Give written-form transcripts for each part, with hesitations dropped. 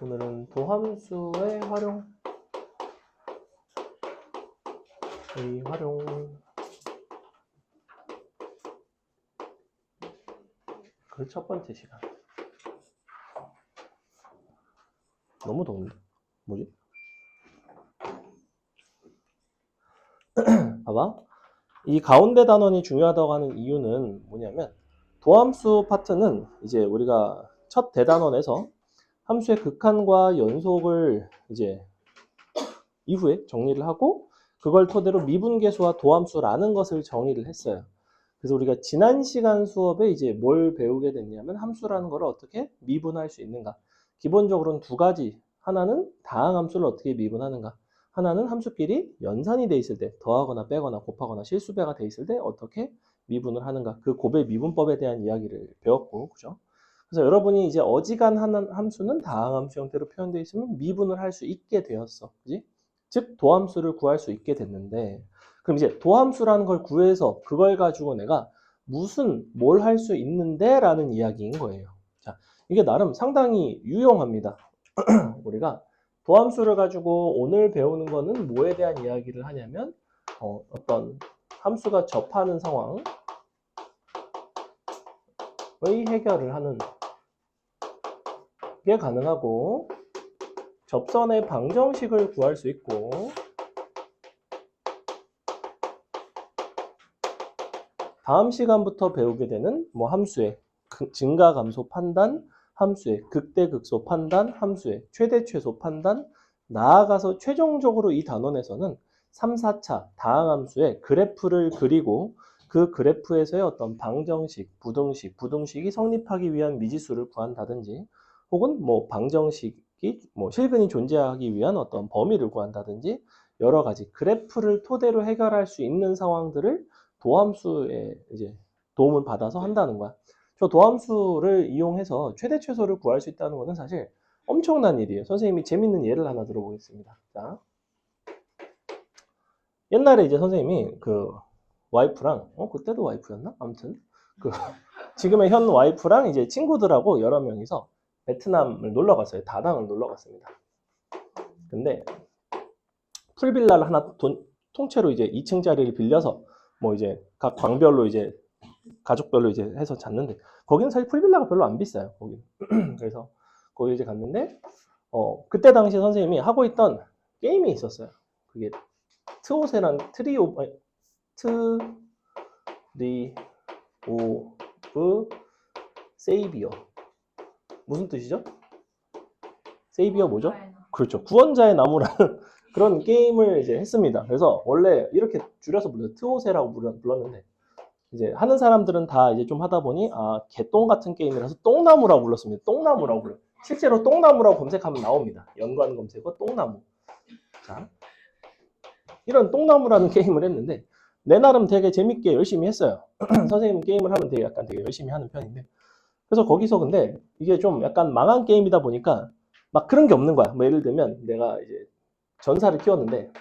오늘은 도함수의 활용. 그 첫 번째 시간. 너무 더운데? 뭐지? 봐봐. 이 가운데 단원이 중요하다고 하는 이유는 뭐냐면, 도함수 파트는 이제 우리가 첫 대단원에서 함수의 극한과 연속을 이제 이후에 정리를 하고, 그걸 토대로 미분계수와 도함수라는 것을 정의를 했어요. 그래서 우리가 지난 시간 수업에 이제 뭘 배우게 됐냐면, 함수라는 걸 어떻게 미분할 수 있는가. 기본적으로는 두 가지. 하나는 다항함수를 어떻게 미분하는가. 하나는 함수끼리 연산이 돼 있을 때, 더하거나 빼거나 곱하거나 실수배가 돼 있을 때 어떻게 미분을 하는가. 그 곱의 미분법에 대한 이야기를 배웠고, 그죠? 그래서 여러분이 이제 어지간한 함수는 다항함수 형태로 표현되어 있으면 미분을 할 수 있게 되었어. 그지? 즉, 도함수를 구할 수 있게 됐는데, 그럼 이제 도함수라는 걸 구해서 그걸 가지고 내가 뭘 할 수 있는데 라는 이야기인 거예요. 자, 이게 나름 상당히 유용합니다. 우리가 도함수를 가지고 오늘 배우는 거는 뭐에 대한 이야기를 하냐면, 어떤 함수가 접하는 상황의 해결을 하는 게 가능하고, 접선의 방정식을 구할 수 있고, 다음 시간부터 배우게 되는 뭐 함수의 증가 감소 판단, 함수의 극대 극소 판단, 함수의 최대 최소 판단, 나아가서 최종적으로 이 단원에서는 3, 4차 다항함수의 그래프를 그리고 그 그래프에서의 어떤 방정식, 부등식이 성립하기 위한 미지수를 구한다든지, 혹은 뭐 방정식이 뭐 실근이 존재하기 위한 어떤 범위를 구한다든지, 여러 가지 그래프를 토대로 해결할 수 있는 상황들을 도함수에 이제 도움을 받아서 한다는 거야. 저 도함수를 이용해서 최대 최소를 구할 수 있다는 것은 사실 엄청난 일이에요. 선생님이 재밌는 예를 하나 들어보겠습니다. 자, 옛날에 이제 선생님이 그 와이프랑, 그때도 와이프였나? 아무튼 그 지금의 현 와이프랑 이제 친구들하고 여러 명이서 베트남을 놀러 갔어요. 다낭을 놀러 갔습니다. 근데 풀빌라를 하나 통째로 이제 2층짜리를 빌려서 뭐 이제 각 방별로 이제 가족별로 이제 해서 잤는데, 거기는 사실 풀빌라가 별로 안 비싸요. 거기. 그래서 거기 이제 갔는데, 그때 당시에 선생님이 하고 있던 게임이 있었어요. 그게 트오세랑 트리오브 세이비어. 무슨 뜻이죠? 세이비어 뭐죠? 그렇죠. 구원자의 나무라는 그런 게임을 이제 했습니다. 그래서 원래 이렇게 줄여서 불러요. 트오세라고 불렀는데, 이제 하는 사람들은 다 이제 좀 하다 보니, 개똥 같은 게임이라서 똥나무라고 불렀습니다. 똥나무라고 불러요. 실제로 똥나무라고 검색하면 나옵니다. 연관 검색어 똥나무. 자, 이런 똥나무라는 게임을 했는데, 내 나름 되게 재밌게 열심히 했어요. 선생님 게임을 하면 되게 약간 되게 열심히 하는 편인데, 그래서 거기서 근데 이게 좀 약간 망한 게임이다 보니까 막 그런 게 없는 거야. 뭐 예를 들면 내가 이제 전사를 키웠는데,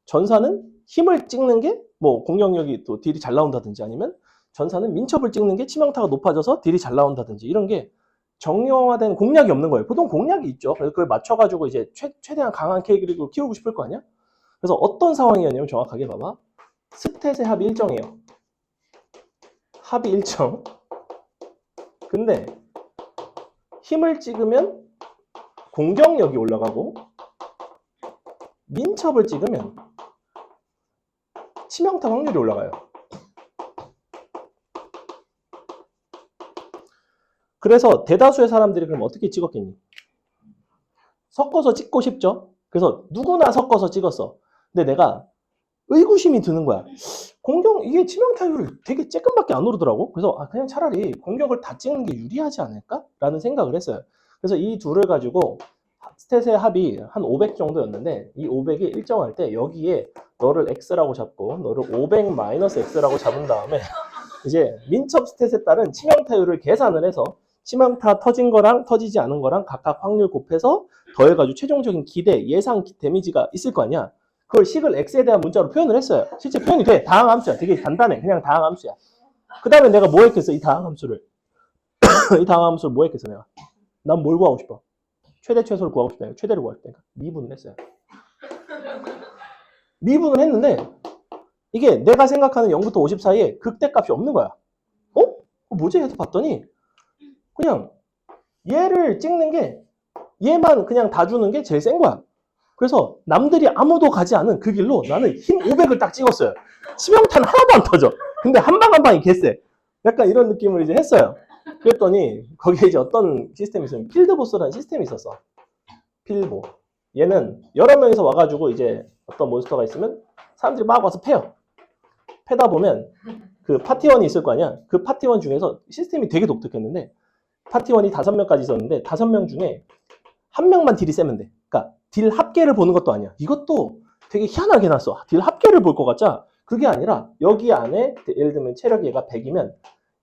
전사는 힘을 찍는 게 뭐 공격력이 또 딜이 잘 나온다든지, 아니면 전사는 민첩을 찍는 게 치명타가 높아져서 딜이 잘 나온다든지, 이런 게 정형화된 공략이 없는 거예요. 보통 공략이 있죠. 그래서 그걸 맞춰가지고 이제 최대한 강한 캐릭을 키우고 싶을 거 아니야? 그래서 어떤 상황이었냐면, 정확하게 봐봐. 스탯의 합이 일정해요. 합이 일정. 근데 힘을 찍으면 공격력이 올라가고, 민첩을 찍으면 치명타 확률이 올라가요. 그래서 대다수의 사람들이 그럼 어떻게 찍었겠니? 섞어서 찍고 싶죠? 그래서 누구나 섞어서 찍었어. 근데 내가 의구심이 드는 거야. 이게 치명타율을 되게 쬐끔밖에 안 오르더라고. 그래서 그냥 차라리 공격을 다 찍는 게 유리하지 않을까? 라는 생각을 했어요. 그래서 이 둘을 가지고 스탯의 합이 한 500 정도였는데, 이 500이 일정할 때 여기에 너를 X라고 잡고 너를 500 마이너스 X라고 잡은 다음에 이제 민첩 스탯에 따른 치명타율을 계산을 해서 치명타 터진 거랑 터지지 않은 거랑 각각 확률 곱해서 더해가지고 최종적인 기대, 예상 데미지가 있을 거 아니야. 그걸 식을 X에 대한 문자로 표현을 했어요. 실제 표현이 돼. 다항함수야. 되게 간단해. 그냥 다항함수야. 그 다음에 내가 뭐 했겠어? 이 다항함수를 뭐 했겠어 내가? 난 뭘 구하고 싶어? 최대 최소를 구하고 싶다니까. 최대를 구하고 싶다니까. 미분을 했어요. 미분을 했는데 이게 내가 생각하는 0부터 50 사이에 극대값이 없는 거야. 뭐지? 해서 봤더니 그냥 얘를 찍는 게 얘만 그냥 다 주는 게 제일 센 거야. 그래서 남들이 아무도 가지 않은 그 길로 나는 힘 500을 딱 찍었어요. 치명타는 하나도 안 터져. 근데 한 방 한 방이 개쎄. 약간 이런 느낌을 이제 했어요. 그랬더니 거기에 이제 어떤 시스템이 있으면 필드보스라는 시스템이 있었어. 필보. 얘는 여러 명이서 와가지고 이제 어떤 몬스터가 있으면 사람들이 막 와서 패요. 패다 보면 그 파티원이 있을 거 아니야. 그 파티원 중에서 시스템이 되게 독특했는데 파티원이 5명까지 있었는데 5명 중에 한 명만 딜이 세면 돼. 그러니까 딜 합계를 보는 것도 아니야. 이것도 되게 희한하게 놨어. 딜 합계를 볼 것 같자 그게 아니라 여기 안에 예를 들면 체력이 얘가 100이면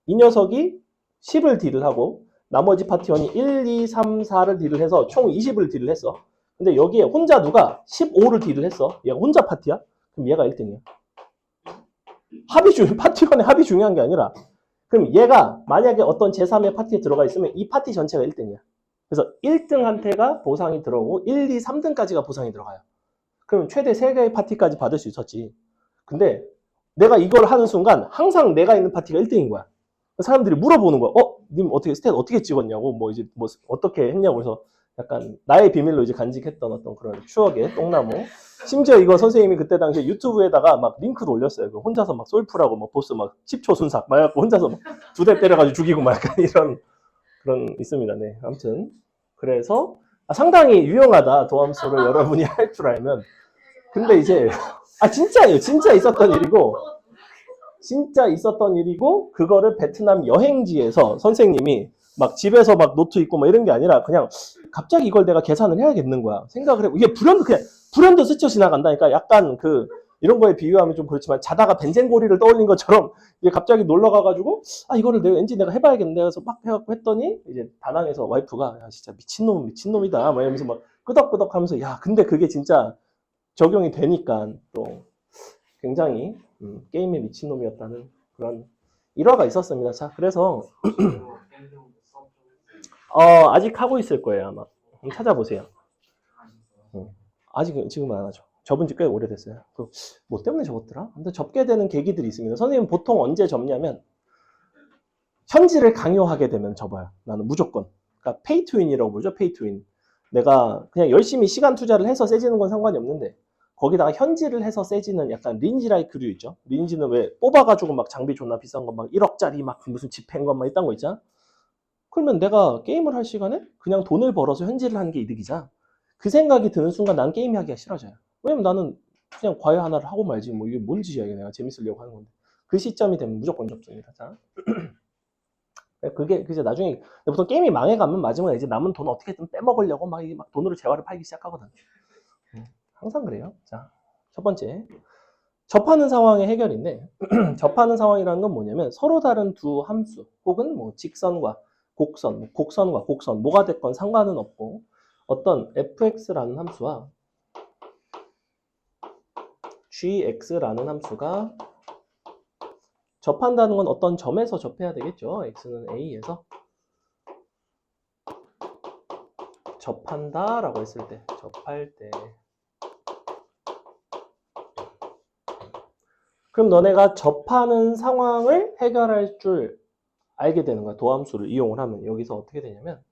이 녀석이 10을 딜을 하고 나머지 파티원이 1, 2, 3, 4를 딜을 해서 총 20을 딜을 했어. 근데 여기에 혼자 누가 15를 딜을 했어. 얘가 혼자 파티야? 그럼 얘가 1등이야. 파티원의 합이 중요한 게 아니라 그럼 얘가 만약에 어떤 제3의 파티에 들어가 있으면 이 파티 전체가 1등이야. 그래서 1등한테가 보상이 들어오고 1, 2, 3등까지가 보상이 들어가요. 그럼 최대 3개의 파티까지 받을 수 있었지. 근데 내가 이걸 하는 순간 항상 내가 있는 파티가 1등인 거야. 사람들이 물어보는 거야. 님 어떻게 스탯 어떻게 찍었냐고 뭐 이제 뭐 어떻게 했냐고 해서 약간 나의 비밀로 이제 간직했던 어떤 그런 추억의 똥나무. 심지어 이거 선생님이 그때 당시에 유튜브에다가 막 링크도 올렸어요. 그 혼자서 막 솔프라고 막 보스 막 10초 순삭 막 해갖고 혼자서 막 2대 때려가지고 죽이고 막 약간 이런 그런 있습니다. 네, 아무튼 그래서 상당히 유용하다 도함수를 여러분이 할 줄 알면. 근데 이제 진짜예요. 진짜 있었던 일이고 그거를 베트남 여행지에서 선생님이 막 집에서 막 노트 있고 막 이런 게 아니라 그냥 갑자기 이걸 내가 계산을 해야겠는 거야. 생각을 해. 이게 불현듯 스쳐 지나간다니까. 약간 이런 거에 비유하면 좀 그렇지만 자다가 벤젠고리를 떠올린 것처럼 이게 갑자기 놀러 가가지고 이거를 왠지 내가 해봐야겠네 해서 막 해갖고 했더니 이제 다낭에서 와이프가 야 진짜 미친놈이다 막 이러면서 막 끄덕끄덕 하면서 야 근데 그게 진짜 적용이 되니까 또 굉장히 게임에 미친놈이었다는 그런 일화가 있었습니다. 자, 그래서 아직 하고 있을 거예요 아마. 한번 찾아보세요. 아직 지금은 안 하죠. 접은 지 꽤 오래됐어요. 뭐 때문에 접었더라? 근데 접게 되는 계기들이 있습니다. 선생님은 보통 언제 접냐면 현질을 강요하게 되면 접어요. 나는 무조건. 그러니까 페이 투 윈이라고 부르죠. 페이 투 윈. 내가 그냥 열심히 시간 투자를 해서 세지는 건 상관이 없는데 거기다가 현질을 해서 세지는 약간 린지라이크류 있죠. 린지는 왜 뽑아가지고 막 장비 존나 비싼 거 막 1억짜리 막 무슨 집행관 막 이딴 거 있잖아. 그러면 내가 게임을 할 시간에 그냥 돈을 벌어서 현질을 하는 게 이득이자. 그 생각이 드는 순간 난 게임 하기가 싫어져요. 왜냐면 나는 그냥 과외 하나를 하고 말지 뭐 이게 뭔 짓이야 이게 내가 재밌으려고 하는 건데. 그 시점이 되면 무조건 접습니다. 자. 그게 나중에 보통 게임이 망해가면 마지막에 이제 남은 돈 어떻게든 빼먹으려고 막 돈으로 재화를 팔기 시작하거든. 항상 그래요. 자, 첫 번째. 접하는 상황의 해결인데 접하는 상황이라는 건 뭐냐면 서로 다른 두 함수 혹은 뭐 직선과 곡선, 곡선과 곡선 뭐가 됐건 상관은 없고 어떤 fx라는 함수와 gx라는 함수가 접한다는 건 어떤 점에서 접해야 되겠죠. x는 a에서 접한다라고 했을 때, 접할 때. 그럼 너네가 접하는 상황을 해결할 줄 알게 되는 거야. 도함수를 이용을 하면. 여기서 어떻게 되냐면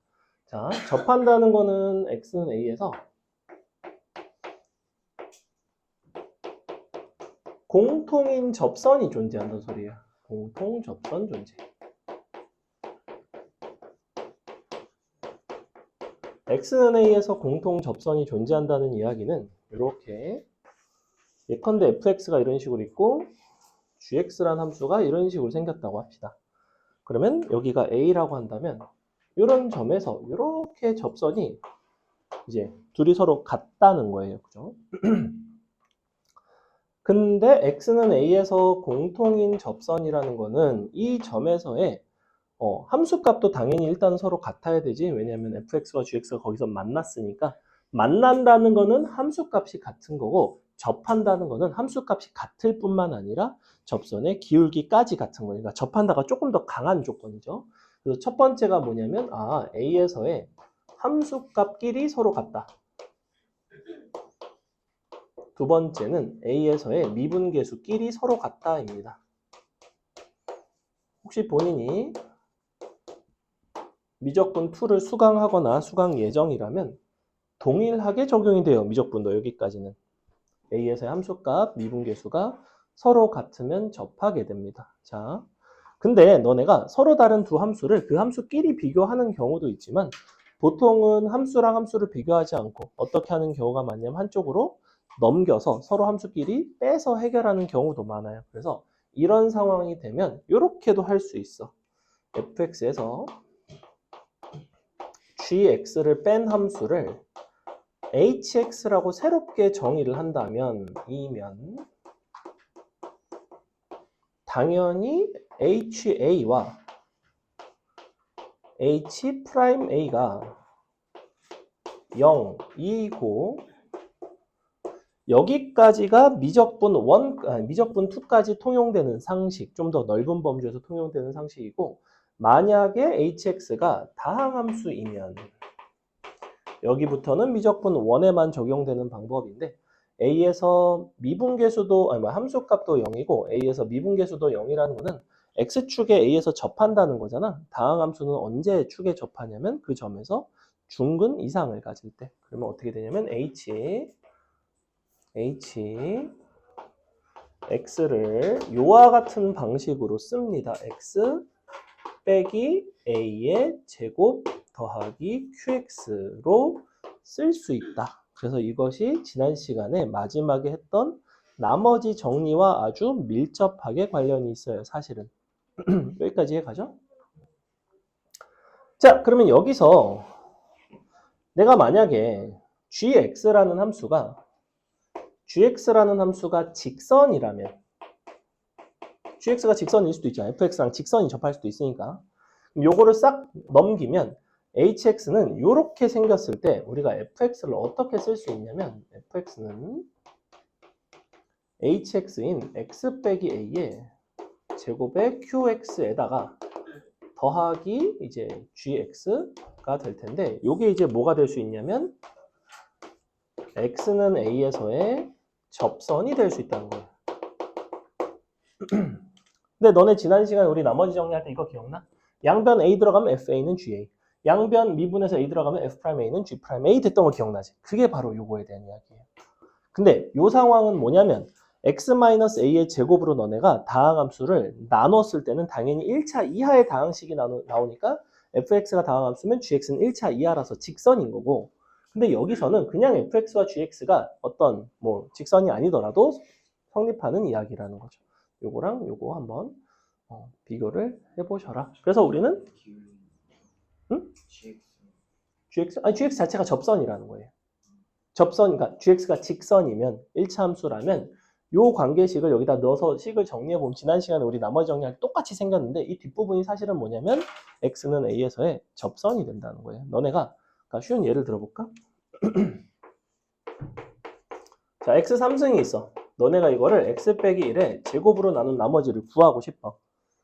자, 접한다는 거는 x는 a에서 공통인 접선이 존재한다는 소리야. 공통 접선 존재. x는 a에서 공통 접선이 존재한다는 이야기는 이렇게 예컨대 fx가 이런 식으로 있고 gx라는 함수가 이런 식으로 생겼다고 합시다. 그러면 여기가 a라고 한다면 이런 점에서 이렇게 접선이 이제 둘이 서로 같다는 거예요. 그죠? 근데 x는 a에서 공통인 접선이라는 거는 이 점에서의 함수값도 당연히 일단 서로 같아야 되지. 왜냐하면 fx와 gx가 거기서 만났으니까 만난다는 거는 함수값이 같은 거고 접한다는 거는 함수값이 같을 뿐만 아니라 접선의 기울기까지 같은 거니까 접한다가 조금 더 강한 조건이죠. 그래서 첫 번째가 뭐냐면 a에서의 함수값끼리 서로 같다. 두 번째는 A에서의 미분계수끼리 서로 같다입니다. 혹시 본인이 미적분 2를 수강하거나 수강 예정이라면 동일하게 적용이 돼요. 미적분도 여기까지는. A에서의 함수값, 미분계수가 서로 같으면 접하게 됩니다. 자, 근데 너네가 서로 다른 두 함수를 그 함수끼리 비교하는 경우도 있지만 보통은 함수랑 함수를 비교하지 않고 어떻게 하는 경우가 많냐면 한쪽으로 넘겨서 서로 함수끼리 빼서 해결하는 경우도 많아요. 그래서 이런 상황이 되면 이렇게도 할 수 있어. fx에서 gx를 뺀 함수를 hx라고 새롭게 정의를 한다면 이면 당연히 ha와 h'a가 0이고 여기까지가 미적분 2까지 통용되는 상식, 좀 더 넓은 범주에서 통용되는 상식이고 만약에 hx가 다항함수이면 여기부터는 미적분 1에만 적용되는 방법인데 A에서 미분계수도 함수값도 0이고 A에서 미분계수도 0이라는 거는 X축에 A에서 접한다는 거잖아. 다항함수는 언제 축에 접하냐면 그 점에서 중근 이상을 가질 때. 그러면 어떻게 되냐면 X를 요와 같은 방식으로 씁니다. X 빼기 A의 제곱 더하기 QX로 쓸 수 있다. 그래서 이것이 지난 시간에 마지막에 했던 나머지 정리와 아주 밀접하게 관련이 있어요. 사실은. 여기까지 해가죠. 자, 그러면 여기서 내가 만약에 gx라는 함수가 직선이라면 gx가 직선일 수도 있잖아요. fx랑 직선이 접할 수도 있으니까. 그럼 요거를 싹 넘기면 hx는 이렇게 생겼을 때 우리가 fx를 어떻게 쓸 수 있냐면 fx는 hx인 x 빼기 a의 제곱의 qx에다가 더하기 이제 gx가 될 텐데 요게 이제 뭐가 될 수 있냐면 x는 a에서의 접선이 될 수 있다는 거예요. 근데 너네 지난 시간에 우리 나머지 정리할 때 이거 기억나? 양변 a 들어가면 fa는 ga. 양변 미분에서 a 들어가면 f'a는 g'a 됐던 거 기억나지? 그게 바로 요거에 대한 이야기예요. 근데 요 상황은 뭐냐면 x-a의 제곱으로 너네가 다항함수를 나눴을 때는 당연히 1차 이하의 다항식이 나오니까 fx가 다항함수면 gx는 1차 이하라서 직선인 거고 근데 여기서는 그냥 fx와 gx가 어떤 뭐 직선이 아니더라도 성립하는 이야기라는 거죠. 요거랑 요거 한번 비교를 해보셔라. 그래서 우리는 GX 자체가 접선이라는 거예요. 그러니까 GX가 직선이면 1차 함수라면 요 관계식을 여기다 넣어서 식을 정리해보면 지난 시간에 우리 나머지 정리할 때 똑같이 생겼는데 이 뒷부분이 사실은 뭐냐면 X는 A에서의 접선이 된다는 거예요. 너네가 쉬운 예를 들어볼까? 자, X 3승이 있어. 너네가 이거를 X 빼기 1에 제곱으로 나눈 나머지를 구하고 싶어.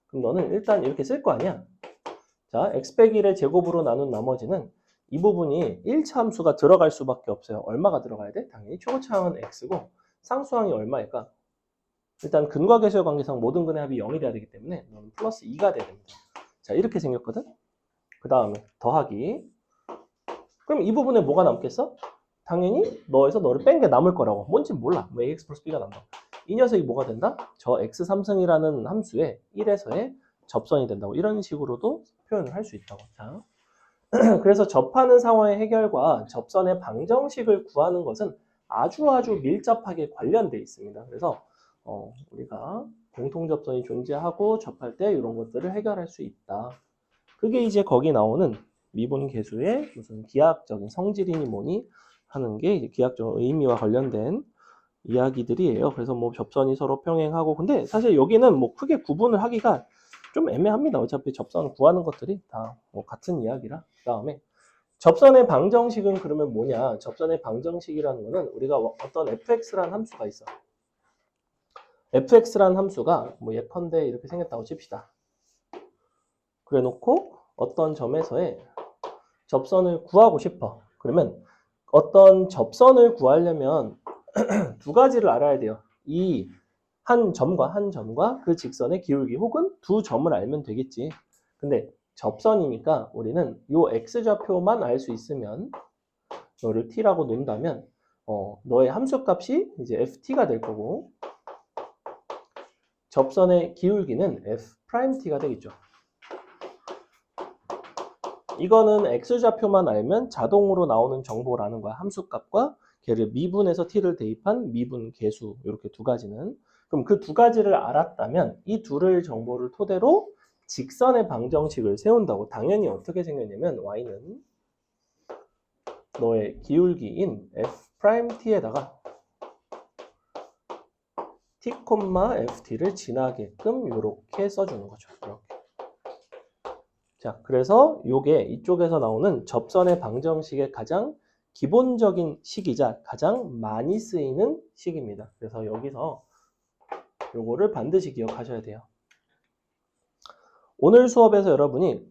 그럼 너는 일단 이렇게 쓸 거 아니야? 자, x 빼기 1의 제곱으로 나눈 나머지는 이 부분이 1차 함수가 들어갈 수밖에 없어요. 얼마가 들어가야 돼? 당연히 초고차항은 x고 상수항이 얼마일까? 일단 근과 계수의 관계상 모든 근의 합이 0이 돼야 되기 때문에 너는 플러스 2가 돼야 됩니다. 자, 이렇게 생겼거든? 그 다음에 더하기. 그럼 이 부분에 뭐가 남겠어? 당연히 너에서 너를 뺀 게 남을 거라고. 뭔지 몰라. 뭐 ax 플러스 b가 남다. 이 녀석이 뭐가 된다? 저 x 3승이라는 함수에 1에서의 접선이 된다고. 이런 식으로도 표현을 할 수 있다고. 자, 그래서 접하는 상황의 해결과 접선의 방정식을 구하는 것은 아주 밀접하게 관련되어 있습니다. 그래서 우리가 공통접선이 존재하고 접할 때 이런 것들을 해결할 수 있다. 그게 이제 거기 나오는 미분계수의 무슨 기하학적인 성질이니 뭐니 하는 게 이제 기하학적 의미와 관련된 이야기들이에요. 그래서 뭐 접선이 서로 평행하고 근데 사실 여기는 뭐 크게 구분을 하기가 좀 애매합니다. 어차피 접선 구하는 것들이 다 뭐 같은 이야기라. 그 다음에 접선의 방정식은 그러면 뭐냐? 접선의 방정식이라는 거는 우리가 어떤 fx라는 함수가 있어. fx라는 함수가 뭐 예컨대 이렇게 생겼다고 칩시다. 그래 놓고 어떤 점에서의 접선을 구하고 싶어. 그러면 어떤 접선을 구하려면 두 가지를 알아야 돼요. 이 한 점과 그 직선의 기울기 혹은 두 점을 알면 되겠지. 근데 접선이니까 우리는 요 x좌표만 알 수 있으면 너를 t라고 놓는다면 너의 함수값이 이제 ft가 될 거고 접선의 기울기는 f't가 되겠죠. 이거는 x좌표만 알면 자동으로 나오는 정보라는 거야. 함수값과 걔를 미분해서 t를 대입한 미분 계수 이렇게 두 가지는. 그럼 그 두 가지를 알았다면 이 둘의 정보를 토대로 직선의 방정식을 세운다고. 당연히 어떻게 생겼냐면 y는 너의 기울기인 f't에다가 t, ft를 지나게끔 이렇게 써주는 거죠. 이렇게. 자, 그래서 요게 이쪽에서 나오는 접선의 방정식의 가장 기본적인 식이자 가장 많이 쓰이는 식입니다. 그래서 여기서 요거를 반드시 기억하셔야 돼요. 오늘 수업에서 여러분이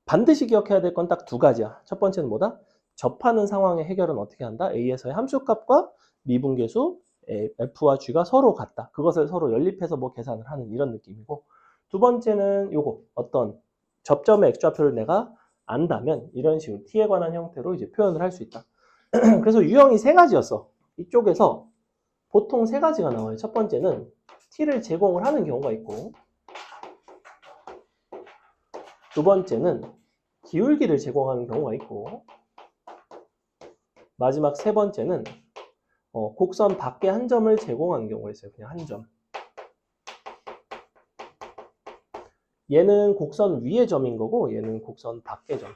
반드시 기억해야 될 건 딱 두 가지야. 첫 번째는 뭐다? 접하는 상황의 해결은 어떻게 한다? A에서의 함수값과 미분계수 F와 G가 서로 같다. 그것을 서로 연립해서 뭐 계산을 하는 이런 느낌이고, 두 번째는 요거 어떤 접점의 x좌표를 내가 안다면 이런 식으로 t에 관한 형태로 이제 표현을 할 수 있다. 그래서 유형이 세 가지였어. 이쪽에서 보통 세 가지가 나와요. 첫 번째는 t를 제공을 하는 경우가 있고, 두 번째는 기울기를 제공하는 경우가 있고, 마지막 세 번째는 곡선 밖에 한 점을 제공하는 경우가 있어요. 그냥 한 점. 얘는 곡선 위의 점인 거고 얘는 곡선 밖의 점.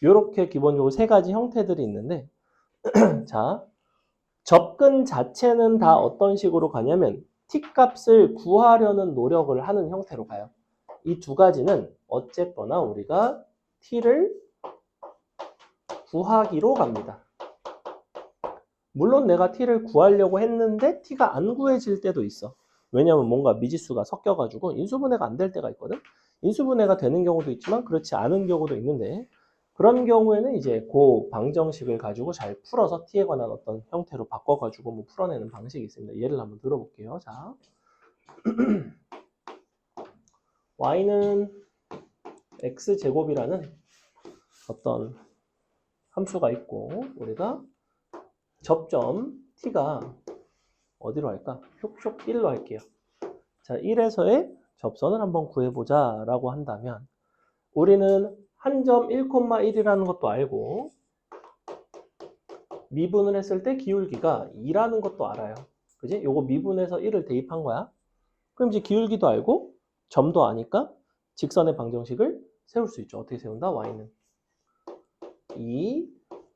이렇게 기본적으로 세 가지 형태들이 있는데 자, 접근 자체는 다 어떤 식으로 가냐면 t값을 구하려는 노력을 하는 형태로 가요. 이 두 가지는 어쨌거나 우리가 t를 구하기로 갑니다. 물론 내가 t를 구하려고 했는데 t가 안 구해질 때도 있어. 왜냐면 뭔가 미지수가 섞여가지고 인수분해가 안 될 때가 있거든. 인수분해가 되는 경우도 있지만 그렇지 않은 경우도 있는데 그런 경우에는 이제 그 방정식을 가지고 잘 풀어서 t에 관한 어떤 형태로 바꿔가지고 뭐 풀어내는 방식이 있습니다. 예를 한번 들어볼게요. 자, y는 x제곱이라는 어떤 함수가 있고 우리가 접점 t가 어디로 할까? 쇽쇽 1로 할게요. 자, 1에서의 접선을 한번 구해보자 라고 한다면 우리는 한 점 1,1이라는 것도 알고 미분을 했을 때 기울기가 2라는 것도 알아요. 그지? 요거 미분해서 1을 대입한 거야. 그럼 이제 기울기도 알고 점도 아니까 직선의 방정식을 세울 수 있죠. 어떻게 세운다? y는 2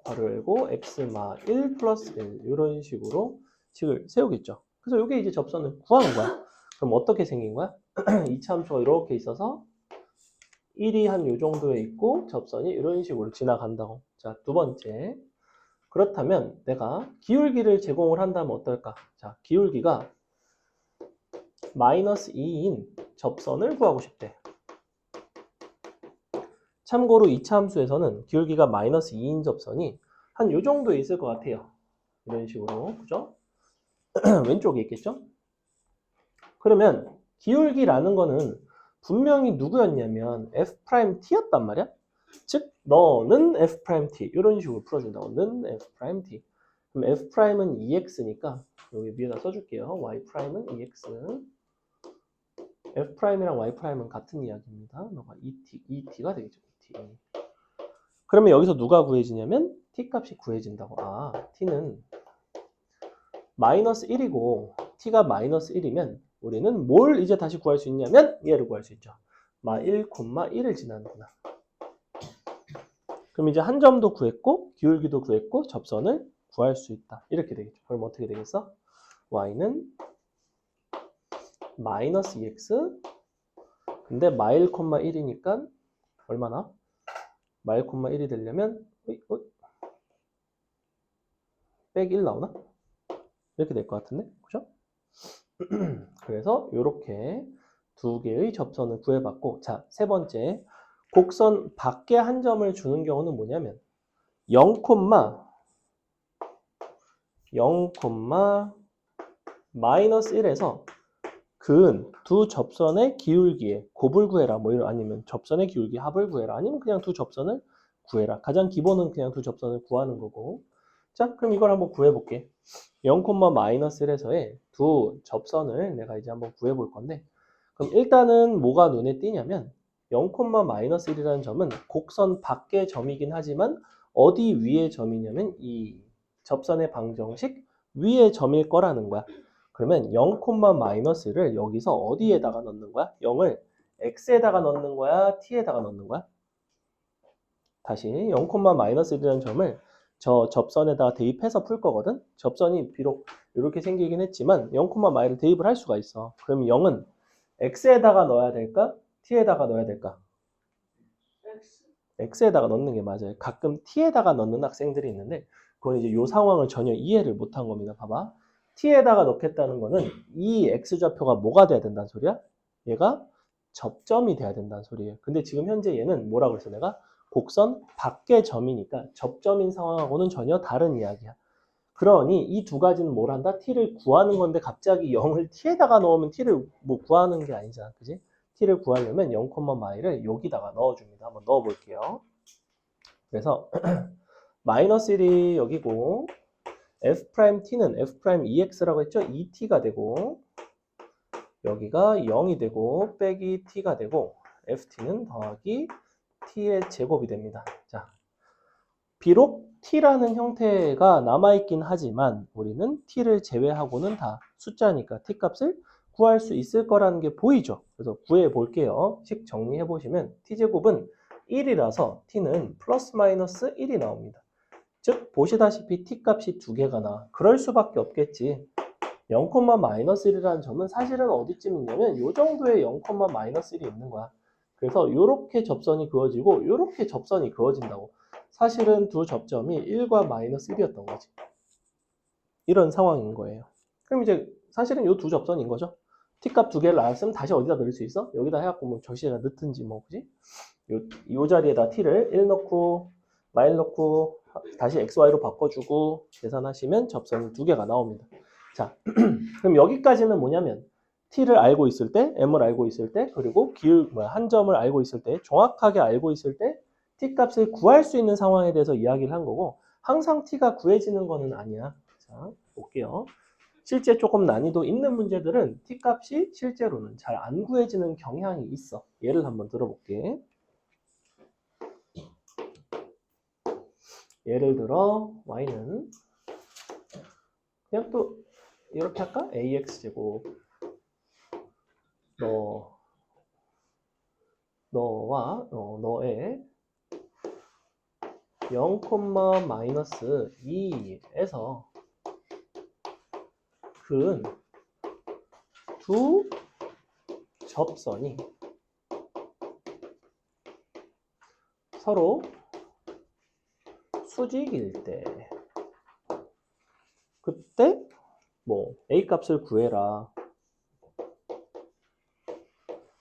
괄호 열고 x마 1 플러스 1 이런 식으로 식을 세우겠죠. 그래서 이게 이제 접선을 구하는 거야. 그럼 어떻게 생긴 거야? 이차함수가 이렇게 있어서 1이 한 요 정도에 있고 접선이 이런 식으로 지나간다고. 자, 두 번째. 그렇다면 내가 기울기를 제공을 한다면 어떨까? 자, 기울기가 마이너스 2인 접선을 구하고 싶대. 참고로 이차 함수에서는 기울기가 마이너스 2인 접선이 한 요 정도에 있을 것 같아요. 이런 식으로. 그죠? 왼쪽에 있겠죠? 그러면 기울기라는 거는 분명히 누구였냐면 f't였단 말이야. 즉 너는 f't 이런 식으로 풀어준다. 너는 f't. 그럼 f'은 2x니까 여기 위에다 써줄게요. y'은 2x. f'이랑 y'은 같은 이야기입니다. 너가 2t가 되겠죠. 2t. 그러면 여기서 누가 구해지냐면 t 값이 구해진다고. 아, t는 마이너스 1이고 t가 마이너스 1이면 우리는 뭘 이제 다시 구할 수 있냐면 얘를 구할 수 있죠. 마 1, 1을 지나는구나. 그럼 이제 한 점도 구했고 기울기도 구했고 접선을 구할 수 있다. 이렇게 되겠죠. 그럼 어떻게 되겠어? y는 마이너스 2x 근데 마 1, 1이니까 얼마나? 마 1, 1이 되려면 백 1 나오나? 이렇게 될 것 같은데? 그죠? 그래서 이렇게 두 개의 접선을 구해봤고, 자, 세 번째, 곡선 밖에 한 점을 주는 경우는 뭐냐면 0, 0, 마이너스 1에서 그은 두 접선의 기울기의 곱을 구해라. 뭐 이런, 아니면 접선의 기울기 합을 구해라. 아니면 그냥 두 접선을 구해라. 가장 기본은 그냥 두 접선을 구하는 거고. 자, 그럼 이걸 한번 구해볼게. 0, 마이너스 1에서의 두 접선을 내가 이제 한번 구해볼 건데, 그럼 일단은 뭐가 눈에 띄냐면 0, 마이너스 1이라는 점은 곡선 밖의 점이긴 하지만 어디 위의 점이냐면 이 접선의 방정식 위의 점일 거라는 거야. 그러면 0, 마이너스를 여기서 어디에다가 넣는 거야? 0을 x에다가 넣는 거야? t에다가 넣는 거야? 다시 0, 마이너스 1이라는 점을 저 접선에다가 대입해서 풀 거거든? 접선이 비록 이렇게 생기긴 했지만 0, 마이를 대입을 할 수가 있어. 그러면 0은 x에다가 넣어야 될까? t에다가 넣어야 될까? x에다가 넣는 게 맞아요. 가끔 t에다가 넣는 학생들이 있는데 그건 이제 이 상황을 전혀 이해를 못한 겁니다. 봐봐. t에다가 넣겠다는 거는 이 x좌표가 뭐가 돼야 된다는 소리야? 얘가 접점이 돼야 된다는 소리예요. 근데 지금 현재 얘는 뭐라고 그랬어 내가? 곡선 밖의 점이니까 접점인 상황하고는 전혀 다른 이야기야. 그러니 이 두 가지는 뭘 한다? t를 구하는 건데 갑자기 0을 t에다가 넣으면 t를 뭐 구하는 게 아니잖아. 그지? t를 구하려면 0, 마이를 여기다가 넣어줍니다. 한번 넣어볼게요. 그래서 마이너스 1이 여기고 f't는 f'ex라고 했죠? 2t가 되고 여기가 0이 되고 빼기 t가 되고 ft는 더하기 t의 제곱이 됩니다. 자, 비록 t라는 형태가 남아있긴 하지만 우리는 t를 제외하고는 다 숫자니까 t 값을 구할 수 있을 거라는 게 보이죠. 그래서 구해 볼게요. 식 정리해 보시면 t제곱은 1이라서 t는 플러스 마이너스 1이 나옵니다. 즉 보시다시피 t 값이 두 개가 나와. 그럴 수밖에 없겠지. 0, 마이너스 1이라는 점은 사실은 어디쯤 있냐면 이 정도의 0, 마이너스 1이 있는 거야. 그래서 이렇게 접선이 그어지고 이렇게 접선이 그어진다고. 사실은 두 접점이 1과 마이너스 1이었던 거지. 이런 상황인 거예요. 그럼 이제 사실은 이 두 접선인 거죠. t값 두 개를 나왔으면 다시 어디다 넣을 수 있어? 여기다 해갖고 뭐 저시에다 넣든지 뭐 그지? 요 자리에다 t를 1 넣고 마일 넣고 다시 xy로 바꿔주고 계산하시면 접선이 두 개가 나옵니다. 자, 그럼 여기까지는 뭐냐면 t를 알고 있을 때, m을 알고 있을 때, 그리고 한 점을 알고 있을 때, 정확하게 알고 있을 때 t 값을 구할 수 있는 상황에 대해서 이야기를 한 거고 항상 t가 구해지는 거는 아니야. 자, 볼게요. 실제 조금 난이도 있는 문제들은 t 값이 실제로는 잘 안 구해지는 경향이 있어. 예를 한번 들어볼게. 예를 들어 y는 그냥 또 이렇게 할까? ax제곱 너의 0, 마이너스 2에서 근 두 접선이 서로 수직일 때 그때 뭐 a 값을 구해라.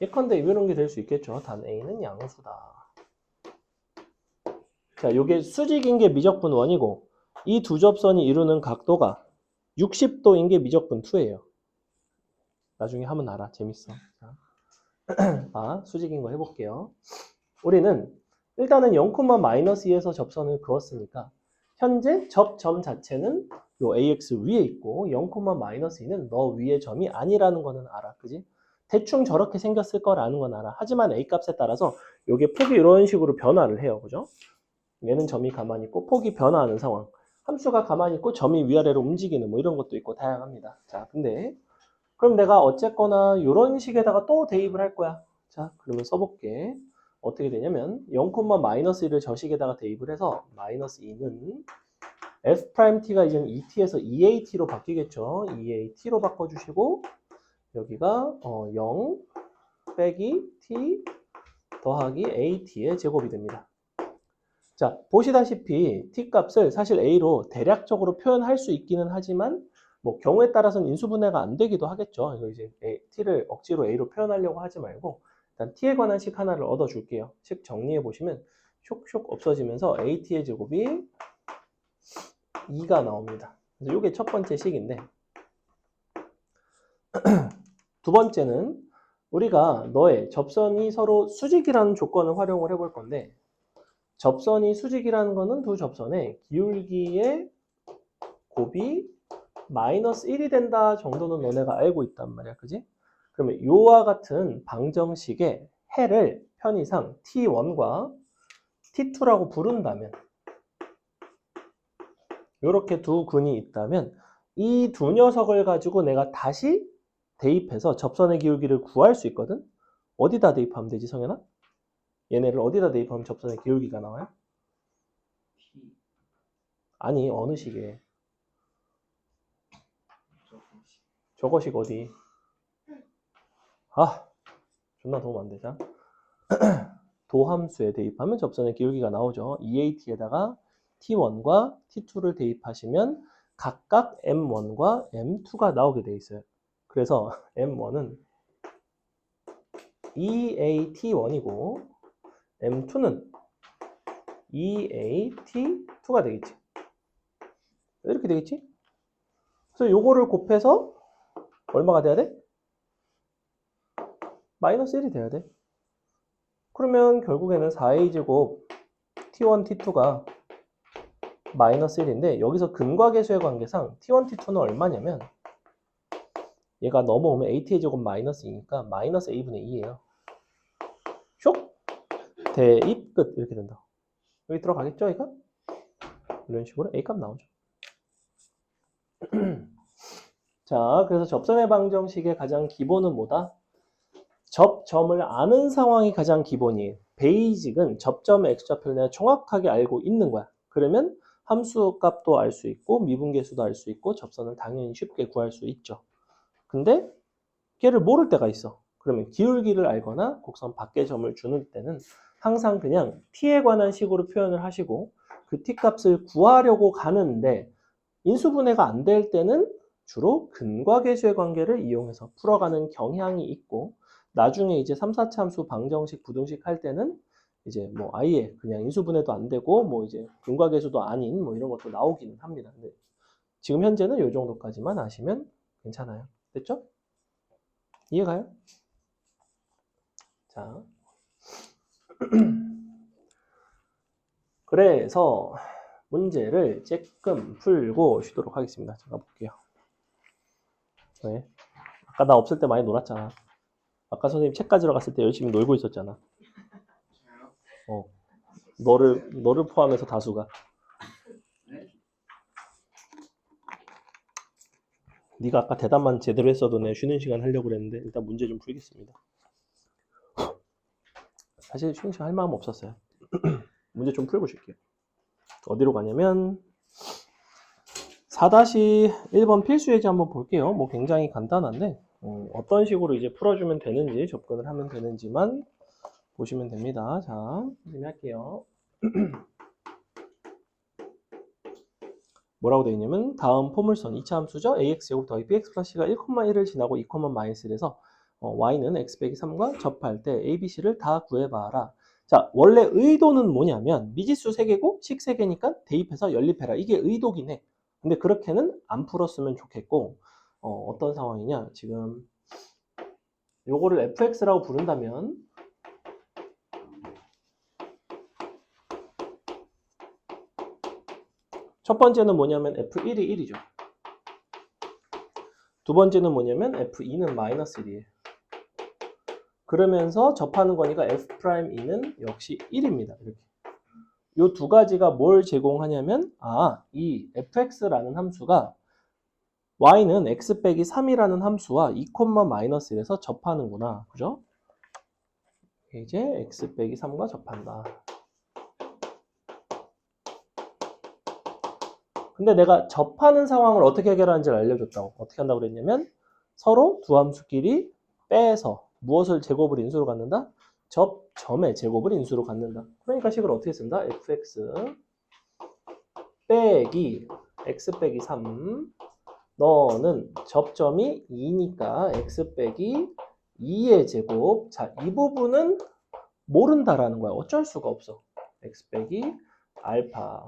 예컨대 이런 게 될 수 있겠죠. 단 a는 양수다. 자, 요게 수직인 게 미적분 1이고 이 두 접선이 이루는 각도가 60도인 게 미적분 2예요. 나중에 하면 알아. 재밌어. 자, 수직인 거 해볼게요. 우리는 일단은 0, 마이너스 2에서 접선을 그었으니까 현재 접점 자체는 요 ax 위에 있고 0, 마이너스 2는 너 위의 점이 아니라는 거는 알아. 그지? 대충 저렇게 생겼을 거라는 건 알아. 하지만 a 값에 따라서 요게 폭이 이런 식으로 변화를 해요. 그죠? 얘는 점이 가만히 있고 폭이 변화하는 상황. 함수가 가만히 있고 점이 위아래로 움직이는 뭐 이런 것도 있고 다양합니다. 자, 근데 그럼 내가 어쨌거나 이런 식에다가 또 대입을 할 거야. 자, 그러면 써볼게. 어떻게 되냐면 0, 마이너스 1을 저 식에다가 대입을 해서 마이너스 2는 f't가 이제는 2t에서 2at로 바뀌겠죠. 2at로 바꿔주시고 여기가 0 빼기 t 더하기 at의 제곱이 됩니다. 자, 보시다시피 t 값을 사실 a로 대략적으로 표현할 수 있기는 하지만 뭐 경우에 따라서는 인수분해가 안 되기도 하겠죠. 이거 이제 t를 억지로 a로 표현하려고 하지 말고 일단 t에 관한 식 하나를 얻어줄게요. 식 정리해 보시면 쇽쇽 없어지면서 at의 제곱이 2가 나옵니다. 그래서 이게 첫 번째 식인데 두 번째는 우리가 너의 접선이 서로 수직이라는 조건을 활용을 해볼 건데 접선이 수직이라는 거는 두 접선의 기울기의 곱이 마이너스 1이 된다 정도는 너네가 알고 있단 말이야. 그지? 그러면 요와 같은 방정식의 해를 편의상 t1과 t2라고 부른다면 이렇게 두 근이 있다면 이 두 녀석을 가지고 내가 다시 대입해서 접선의 기울기를 구할 수 있거든? 어디다 대입하면 되지, 성현아? 얘네를 어디다 대입하면 접선의 기울기가 나와요? 아니, 어느 식에? 저거식 어디? 아, 존나 도움 안 되자. 도함수에 대입하면 접선의 기울기가 나오죠. EAT에다가 T1과 T2를 대입하시면 각각 M1과 M2가 나오게 돼 있어요. 그래서 M1은 EAT1이고 M2는 EAT2가 되겠지. 이렇게 되겠지? 그래서 요거를 곱해서 얼마가 돼야 돼? 마이너스 1이 돼야 돼. 그러면 결국에는 4a제곱 t1, t2가 마이너스 1인데 여기서 근과 계수의 관계상 t1, t2는 얼마냐면 얘가 넘어오면 at의 제곱 마이너스 2니까 마이너스 a분의 2예요. 쇽! 대입 끝 이렇게 된다. 여기 들어가겠죠, 얘가? 이런 식으로 a값 나오죠. 자, 그래서 접선의 방정식의 가장 기본은 뭐다? 접점을 아는 상황이 가장 기본이에요. 베이직은 접점의 x좌표를 내가 정확하게 알고 있는 거야. 그러면 함수 값도 알 수 있고 미분계수도 알 수 있고 접선을 당연히 쉽게 구할 수 있죠. 근데 걔를 모를 때가 있어. 그러면 기울기를 알거나 곡선 밖의 점을 주는 때는 항상 그냥 t에 관한 식으로 표현을 하시고 그 t 값을 구하려고 가는데 인수분해가 안 될 때는 주로 근과 계수의 관계를 이용해서 풀어가는 경향이 있고 나중에 이제 3, 4차 함수 방정식, 부등식 할 때는 이제 뭐 아예 그냥 인수분해도 안 되고 뭐 이제 근과 계수도 아닌 뭐 이런 것도 나오기는 합니다. 근데 지금 현재는 이 정도까지만 아시면 괜찮아요. 됐죠? 이해가요? 자. 그래서 문제를 조금 풀고 쉬도록 하겠습니다. 제가 볼게요. 네. 아까 나 없을 때 많이 놀았잖아. 아까 선생님 책 가지러 갔을 때 열심히 놀고 있었잖아. 너를 포함해서 다수가. 네가 아까 대답만 제대로 했어도 내 쉬는 시간 하려고 그랬는데 일단 문제 좀 풀겠습니다. 사실 쉬는 시간 할 마음 없었어요. 문제 좀 풀고 쉴게요. 어디로 가냐면 4-1번 필수 예제 한번 볼게요. 뭐 굉장히 간단한데 어떤 식으로 이제 풀어주면 되는지 접근을 하면 되는지만 보시면 됩니다. 자, 열심히 할게요. 뭐라고 되어 있냐면 다음 포물선 2차 함수죠. ax제곱 더하기 bx 플러스 c가 1,1을 지나고 2,-1에서 y는 x 빼기 3과 접할 때 abc를 다 구해봐라. 자, 원래 의도는 뭐냐면 미지수 3개고 식 3개니까 대입해서 연립해라. 이게 의도긴 해. 근데 그렇게는 안 풀었으면 좋겠고 어떤 상황이냐. 지금 요거를 fx라고 부른다면 첫 번째는 뭐냐면 f1이 1이죠. 두 번째는 뭐냐면 f2는 마이너스 1이에요. 그러면서 접하는 거니까 f'E는 역시 1입니다. 이렇게. 이 두 가지가 뭘 제공하냐면 이 fx라는 함수가 y는 x 빼기 3이라는 함수와 2,-1에서 접하는구나. 그죠? 이제 x 빼기 3과 접한다. 근데 내가 접하는 상황을 어떻게 해결하는지를 알려줬다고. 어떻게 한다고 그랬냐면 서로 두 함수끼리 빼서 무엇을 제곱을 인수로 갖는다? 접점의 제곱을 인수로 갖는다. 그러니까 식을 어떻게 쓴다? fx 빼기 x 빼기 3 너는 접점이 2니까 x 빼기 2의 제곱. 자, 이 부분은 모른다라는 거야. 어쩔 수가 없어. x 빼기 알파.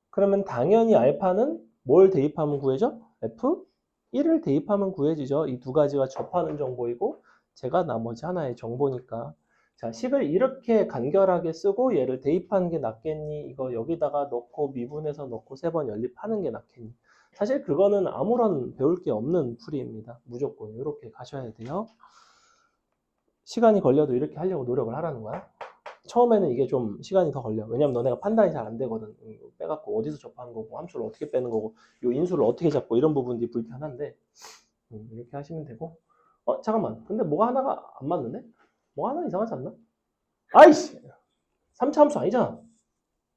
그러면 당연히 알파는 뭘 대입하면 구해져? F1을 대입하면 구해지죠. 이 두 가지가 접하는 정보이고 제가 나머지 하나의 정보니까. 자, 식을 이렇게 간결하게 쓰고 얘를 대입하는 게 낫겠니? 이거 여기다가 넣고 미분해서 넣고 3번 연립하는 게 낫겠니? 사실 그거는 아무런 배울 게 없는 풀이입니다. 무조건 이렇게 가셔야 돼요. 시간이 걸려도 이렇게 하려고 노력을 하라는 거야. 처음에는 이게 좀 시간이 더 걸려. 왜냐면 너네가 판단이 잘 안 되거든. 빼갖고 어디서 접하는 거고, 함수를 어떻게 빼는 거고, 요 인수를 어떻게 잡고 이런 부분들이 불편한데 이렇게 하시면 되고. 잠깐만. 근데 뭐가 하나가 안 맞는데? 뭐가 하나 이상하지 않나? 아이씨! 3차 함수 아니잖아.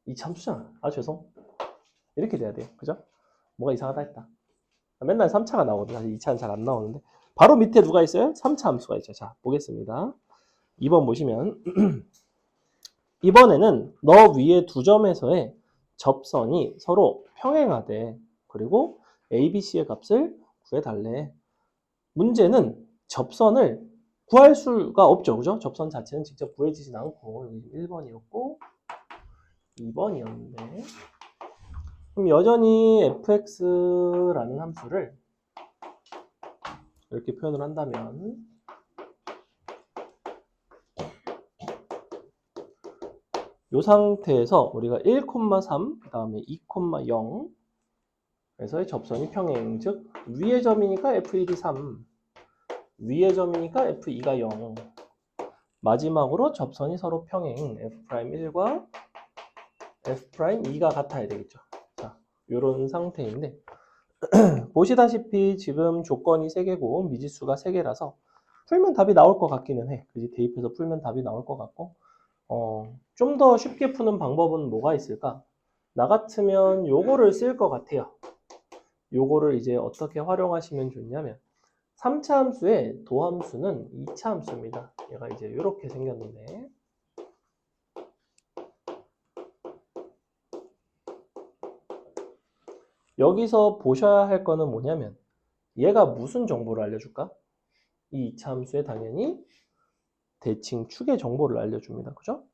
2차 함수잖아. 아, 죄송. 이렇게 돼야 돼요. 그죠? 뭐가 이상하다 했다. 맨날 3차가 나오거든. 사실 2차는 잘 안 나오는데. 바로 밑에 누가 있어요? 3차 함수가 있죠. 자, 보겠습니다. 2번 보시면 이번에는 너 위에 두 점에서의 접선이 서로 평행하대. 그리고 A, B, C의 값을 구해달래. 문제는 접선을 구할 수가 없죠. 그죠? 접선 자체는 직접 구해지진 않고 여기 1번이었고 2번이었는데 그럼 여전히 fx라는 함수를 이렇게 표현을 한다면 이 상태에서 우리가 1,3 그 다음에 2,0 에서의 접선이 평행, 즉 위의 점이니까 f1이 3 위의 점이니까 f2가 0 마지막으로 접선이 서로 평행 f'1과 f'2가 같아야 되겠죠. 자, 이런 상태인데 보시다시피 지금 조건이 3개고 미지수가 3개라서 풀면 답이 나올 것 같기는 해. 그지? 대입해서 풀면 답이 나올 것 같고 좀 더 쉽게 푸는 방법은 뭐가 있을까? 나 같으면 요거를 쓸 것 같아요. 요거를 이제 어떻게 활용하시면 좋냐면 3차 함수의 도함수는 2차 함수입니다. 얘가 이제 이렇게 생겼는데 여기서 보셔야 할 거는 뭐냐면 얘가 무슨 정보를 알려줄까? 이 2차 함수에 당연히 대칭 축의 정보를 알려줍니다. 그죠?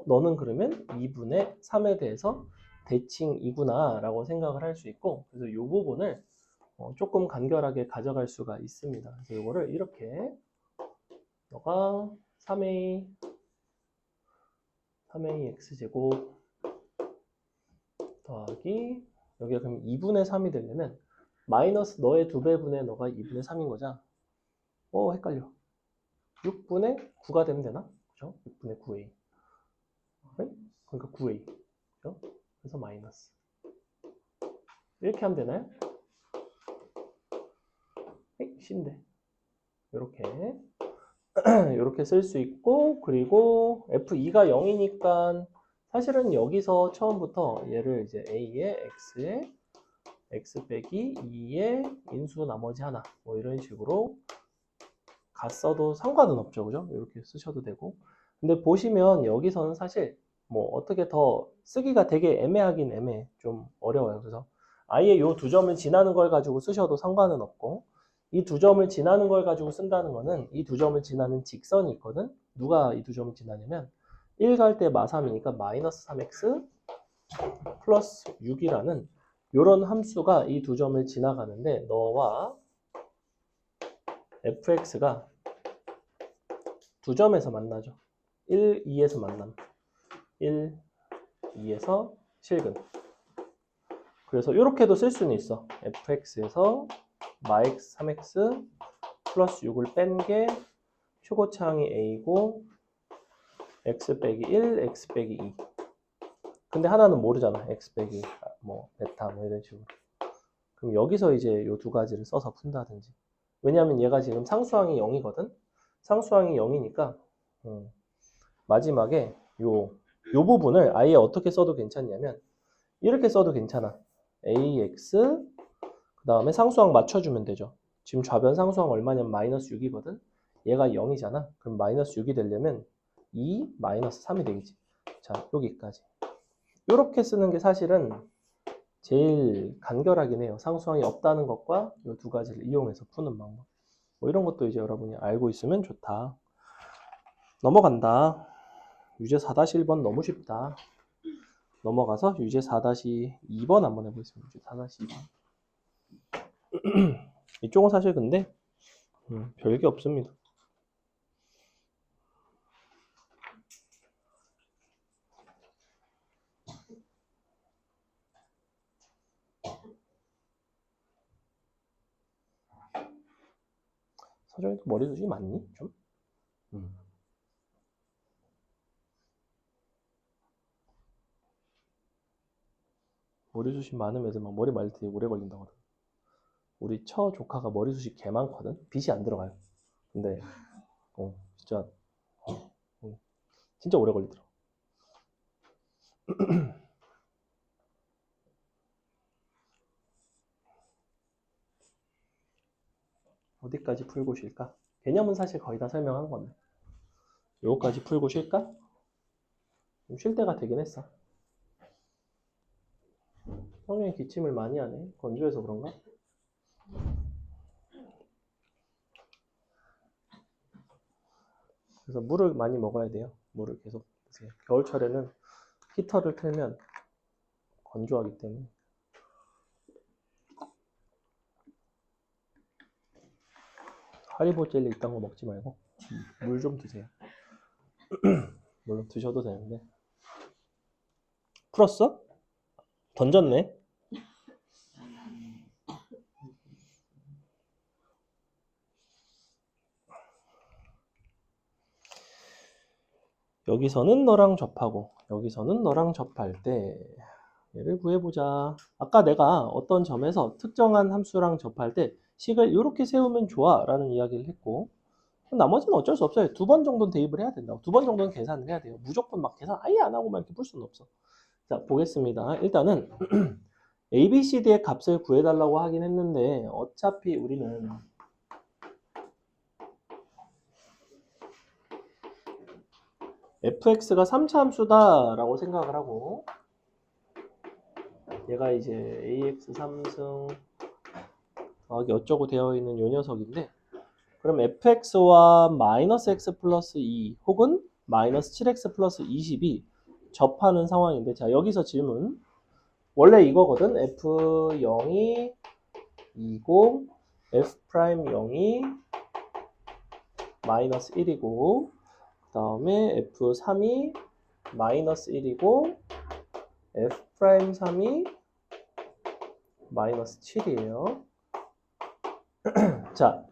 너는 그러면 2분의 3에 대해서 대칭이구나 라고 생각을 할 수 있고 그래서 이 부분을 조금 간결하게 가져갈 수가 있습니다. 그래서 이거를 이렇게 너가 3a x제곱 더하기 여기가 그럼 2분의 3이 되려면 마이너스 너의 2배분의 너가 2분의 3인 거잖아. 헷갈려. 6분의 9가 되면 되나? 그죠? 6분의 9a. 네? 그러니까 9a. 그죠? 그래서 마이너스. 이렇게 하면 되나요? C인데. 이렇게. 이렇게 쓸 수 있고 그리고 f2가 0이니까 사실은 여기서 처음부터 얘를 이제 a의 x에 x 빼기 2의 인수 나머지 하나 뭐 이런 식으로 갔어도 상관은 없죠. 그죠? 이렇게 쓰셔도 되고 근데 보시면 여기서는 사실 뭐 어떻게 더 쓰기가 되게 애매하긴 애매해. 좀 어려워요. 그래서 아예 요 두 점을 지나는 걸 가지고 쓰셔도 상관은 없고 이 두 점을 지나는 걸 가지고 쓴다는 거는 이 두 점을 지나는 직선이 있거든. 누가 이 두 점을 지나냐면 1 갈 때 마3이니까 마이너스 3x 플러스 6이라는 이런 함수가 이 두 점을 지나가는데 너와 fx가 두 점에서 만나죠. 1, 2에서 만남. 1, 2에서 실근. 그래서 이렇게도 쓸 수는 있어. fx에서 마x 3x 플러스 6을 뺀 게 최고차항이 a고 x 빼기 1, x 빼기 2. 근데 하나는 모르잖아. x 빼기 뭐 베타 뭐 이런 식으로. 그럼 여기서 이제 이 두 가지를 써서 푼다든지. 왜냐하면 얘가 지금 상수항이 0이거든. 상수항이 0이니까 마지막에 요 부분을 아예 어떻게 써도 괜찮냐면 이렇게 써도 괜찮아. ax 그 다음에 상수항 맞춰주면 되죠. 지금 좌변 상수항 얼마냐면 마이너스 6이거든. 얘가 0이잖아. 그럼 마이너스 6이 되려면 2 마이너스 3이 되겠지. 자, 여기까지. 이렇게 쓰는 게 사실은 제일 간결하긴 해요. 상수항이 없다는 것과 이 두 가지를 이용해서 푸는 방법. 뭐 이런 것도 이제 여러분이 알고 있으면 좋다. 넘어간다. 유제 4-1번 너무 쉽다. 넘어가서 유제 4-2번 한번 해보겠습니다. 유제 4-2번. 이쪽은 사실 근데 별게 없습니다. 서정이도 머리숱이 많니? 좀? 머리숱이 많은 애들 막 머리 말릴 때 오래 걸린다고 하더라고. 우리 처 조카가 머리숱이 개 많거든? 빗이 안 들어가요. 근데 진짜 진짜 오래 걸리더라고. 어디까지 풀고 쉴까? 개념은 사실 거의 다 설명한 건데. 요거까지 풀고 쉴까? 좀 쉴 때가 되긴 했어. 성령이 기침을 많이 하네. 건조해서 그런가? 그래서 물을 많이 먹어야 돼요. 물을 계속 드세요. 겨울철에는 히터를 틀면 건조하기 때문에. 하리보 젤리 이딴 거 먹지 말고 물 좀 드세요. 물론 드셔도 되는데. 풀었어? 던졌네. 여기서는 너랑 접하고 여기서는 너랑 접할 때 얘를 구해보자. 아까 내가 어떤 점에서 특정한 함수랑 접할 때 식을 이렇게 세우면 좋아 라는 이야기를 했고 나머지는 어쩔 수 없어요. 2번 정도는 대입을 해야 된다고. 2번 정도는 계산을 해야 돼요. 무조건 막 계산 아예 안 하고만 이렇게 풀 수는 없어. 자, 보겠습니다. 일단은 A, B, C, D의 값을 구해달라고 하긴 했는데 어차피 우리는 fx가 3차 함수다 라고 생각을 하고 얘가 이제 ax 3승 더하기 어쩌고 되어 있는 요 녀석인데 그럼 fx와 마이너스 x 플러스 2 혹은 마이너스 7x 플러스 20이 접하는 상황인데 자 여기서 질문 원래 이거거든 f0이 20 f'0이 마이너스 1이고 그 다음에 f3이 마이너스 1이고 f'3이 마이너스 7이에요. 자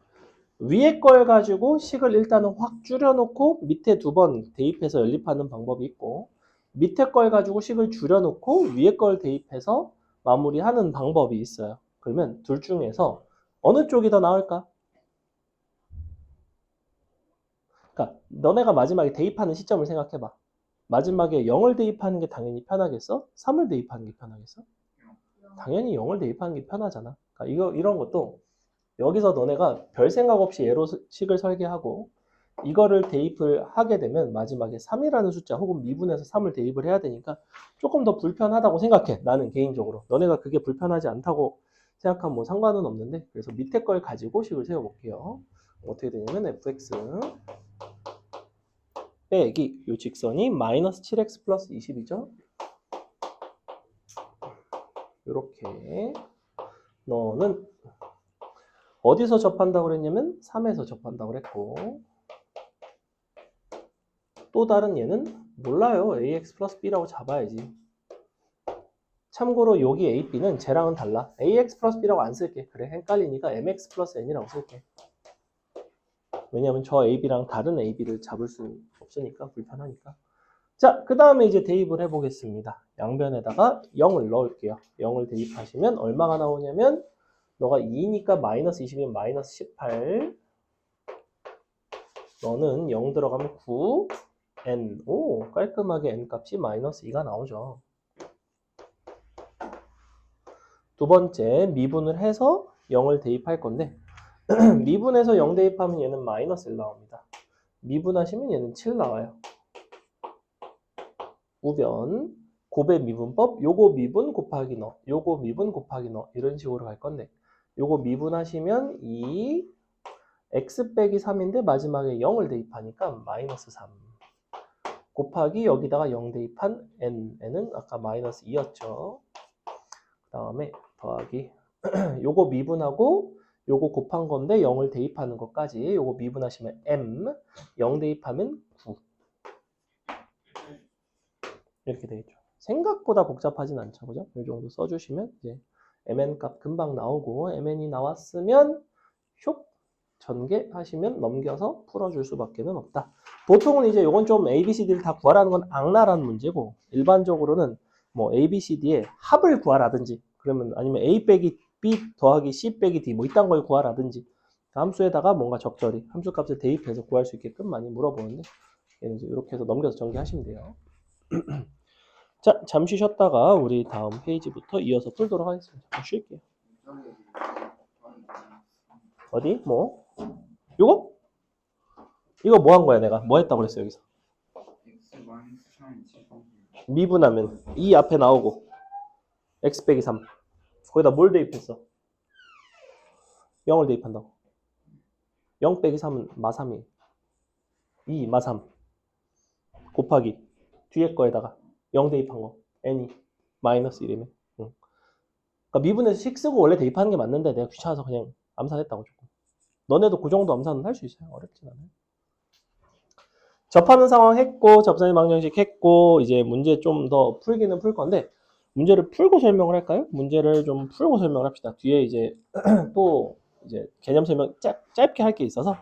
위에 걸 가지고 식을 일단은 확 줄여놓고 밑에 2번 대입해서 연립하는 방법이 있고 밑에 걸 가지고 식을 줄여놓고 위에 걸 대입해서 마무리하는 방법이 있어요. 그러면 둘 중에서 어느 쪽이 더 나을까? 그러니까 너네가 마지막에 대입하는 시점을 생각해봐. 마지막에 0을 대입하는 게 당연히 편하겠어? 3을 대입하는 게 편하겠어? 당연히 0을 대입하는 게 편하잖아. 그러니까 이런 것도 여기서 너네가 별 생각 없이 예로 식을 설계하고 이거를 대입을 하게 되면 마지막에 3이라는 숫자 혹은 미분해서 3을 대입을 해야 되니까 조금 더 불편하다고 생각해. 나는 개인적으로. 너네가 그게 불편하지 않다고 생각하면 뭐 상관은 없는데 그래서 밑에 걸 가지고 식을 세워볼게요. 어떻게 되냐면 fx 빼기 이 직선이 마이너스 7x 플러스 20이죠. 이렇게 너는 어디서 접한다고 그랬냐면 3에서 접한다고 그랬고 또 다른 얘는 몰라요. ax 플러스 b라고 잡아야지. 참고로 여기 a, b는 쟤랑은 달라. ax 플러스 b라고 안 쓸게. 그래 헷갈리니까 mx 플러스 n이라고 쓸게. 왜냐면 저 a, b랑 다른 a, b를 잡을 수 없으니까 불편하니까. 자, 그 다음에 이제 대입을 해보겠습니다. 양변에다가 0을 넣을게요. 0을 대입하시면 얼마가 나오냐면 너가 2니까 마이너스 20이면 마이너스 18 너는 0 들어가면 9 n 오 깔끔하게 n 값이 마이너스 2가 나오죠. 두 번째 미분을 해서 0을 대입할 건데 미분해서 0 대입하면 얘는 마이너스 1 나옵니다. 미분하시면 얘는 7 나와요. 우변 곱의 미분법, 요거 미분 곱하기 너, 요거 미분 곱하기 너 이런 식으로 갈 건데 요거 미분하시면 2 x 빼기 3인데 마지막에 0을 대입하니까 마이너스 3 곱하기 여기다가 0 대입한 n은 아까 마이너스 2였죠. 그 다음에 더하기 요거 미분하고 요거 곱한 건데 0을 대입하는 것까지 요거 미분하시면 m 0 대입하면 9 이렇게 되겠죠. 생각보다 복잡하진 않죠. 그죠? 이 정도 써주시면 이제 mn 값 금방 나오고 mn이 나왔으면 슉 전개하시면 넘겨서 풀어줄 수밖에 없다. 보통은 이제 이건 좀 A, B, C, D를 다 구하라는 건 악랄한 문제고 일반적으로는 뭐 A, B, C, D의 합을 구하라든지 그러면 아니면 A 빼기 B 더하기 C 빼기 D 뭐 이딴 걸 구하라든지 함수에다가 뭔가 적절히 함수값을 대입해서 구할 수 있게끔 많이 물어보는데 얘는 이제 이렇게 해서 넘겨서 전개하시면 돼요. 자, 잠시 쉬었다가 우리 다음 페이지부터 이어서 풀도록 하겠습니다. 잠깐 쉴게요. 어디? 뭐? 요거? 이거 뭐 한 거야 내가? 뭐 했다고 그랬어 여기서? 미분하면 2 앞에 나오고 x 빼기 3 거기다 뭘 대입했어? 0을 대입한다고. 0 빼기 3은 마 3이 2 마 3 곱하기 뒤에 거에다가 0 대입한 거 n이 마이너스 1이면 그러니까 미분에서 식 쓰고 원래 대입하는 게 맞는데 내가 귀찮아서 그냥 암산했다고 조금. 너네도 그 정도 암산은 할 수 있어요. 어렵진 않아요. 접하는 상황 했고 접선의 방정식 했고 이제 문제 좀 더 풀기는 풀 건데 문제를 풀고 설명을 할까요? 문제를 좀 풀고 설명을 합시다. 뒤에 이제 또 이제 개념 설명 짧게 할 게 있어서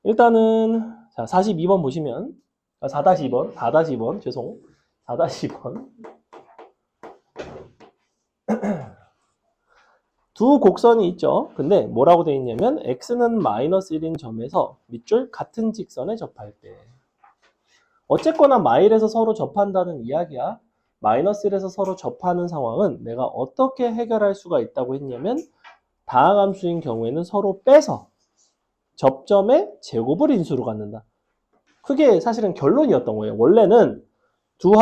일단은 자 42번 보시면 4-2번 4-2번 죄송 4-2번 두 곡선이 있죠. 근데 뭐라고 되어 있냐면 x는 마이너스 1인 점에서 밑줄 같은 직선에 접할 때 어쨌거나 마일에서 서로 접한다는 이야기야. 마이너스 1에서 서로 접하는 상황은 내가 어떻게 해결할 수가 있다고 했냐면 다항함수인 경우에는 서로 빼서 접점의 제곱을 인수로 갖는다. 그게 사실은 결론이었던 거예요. 원래는 두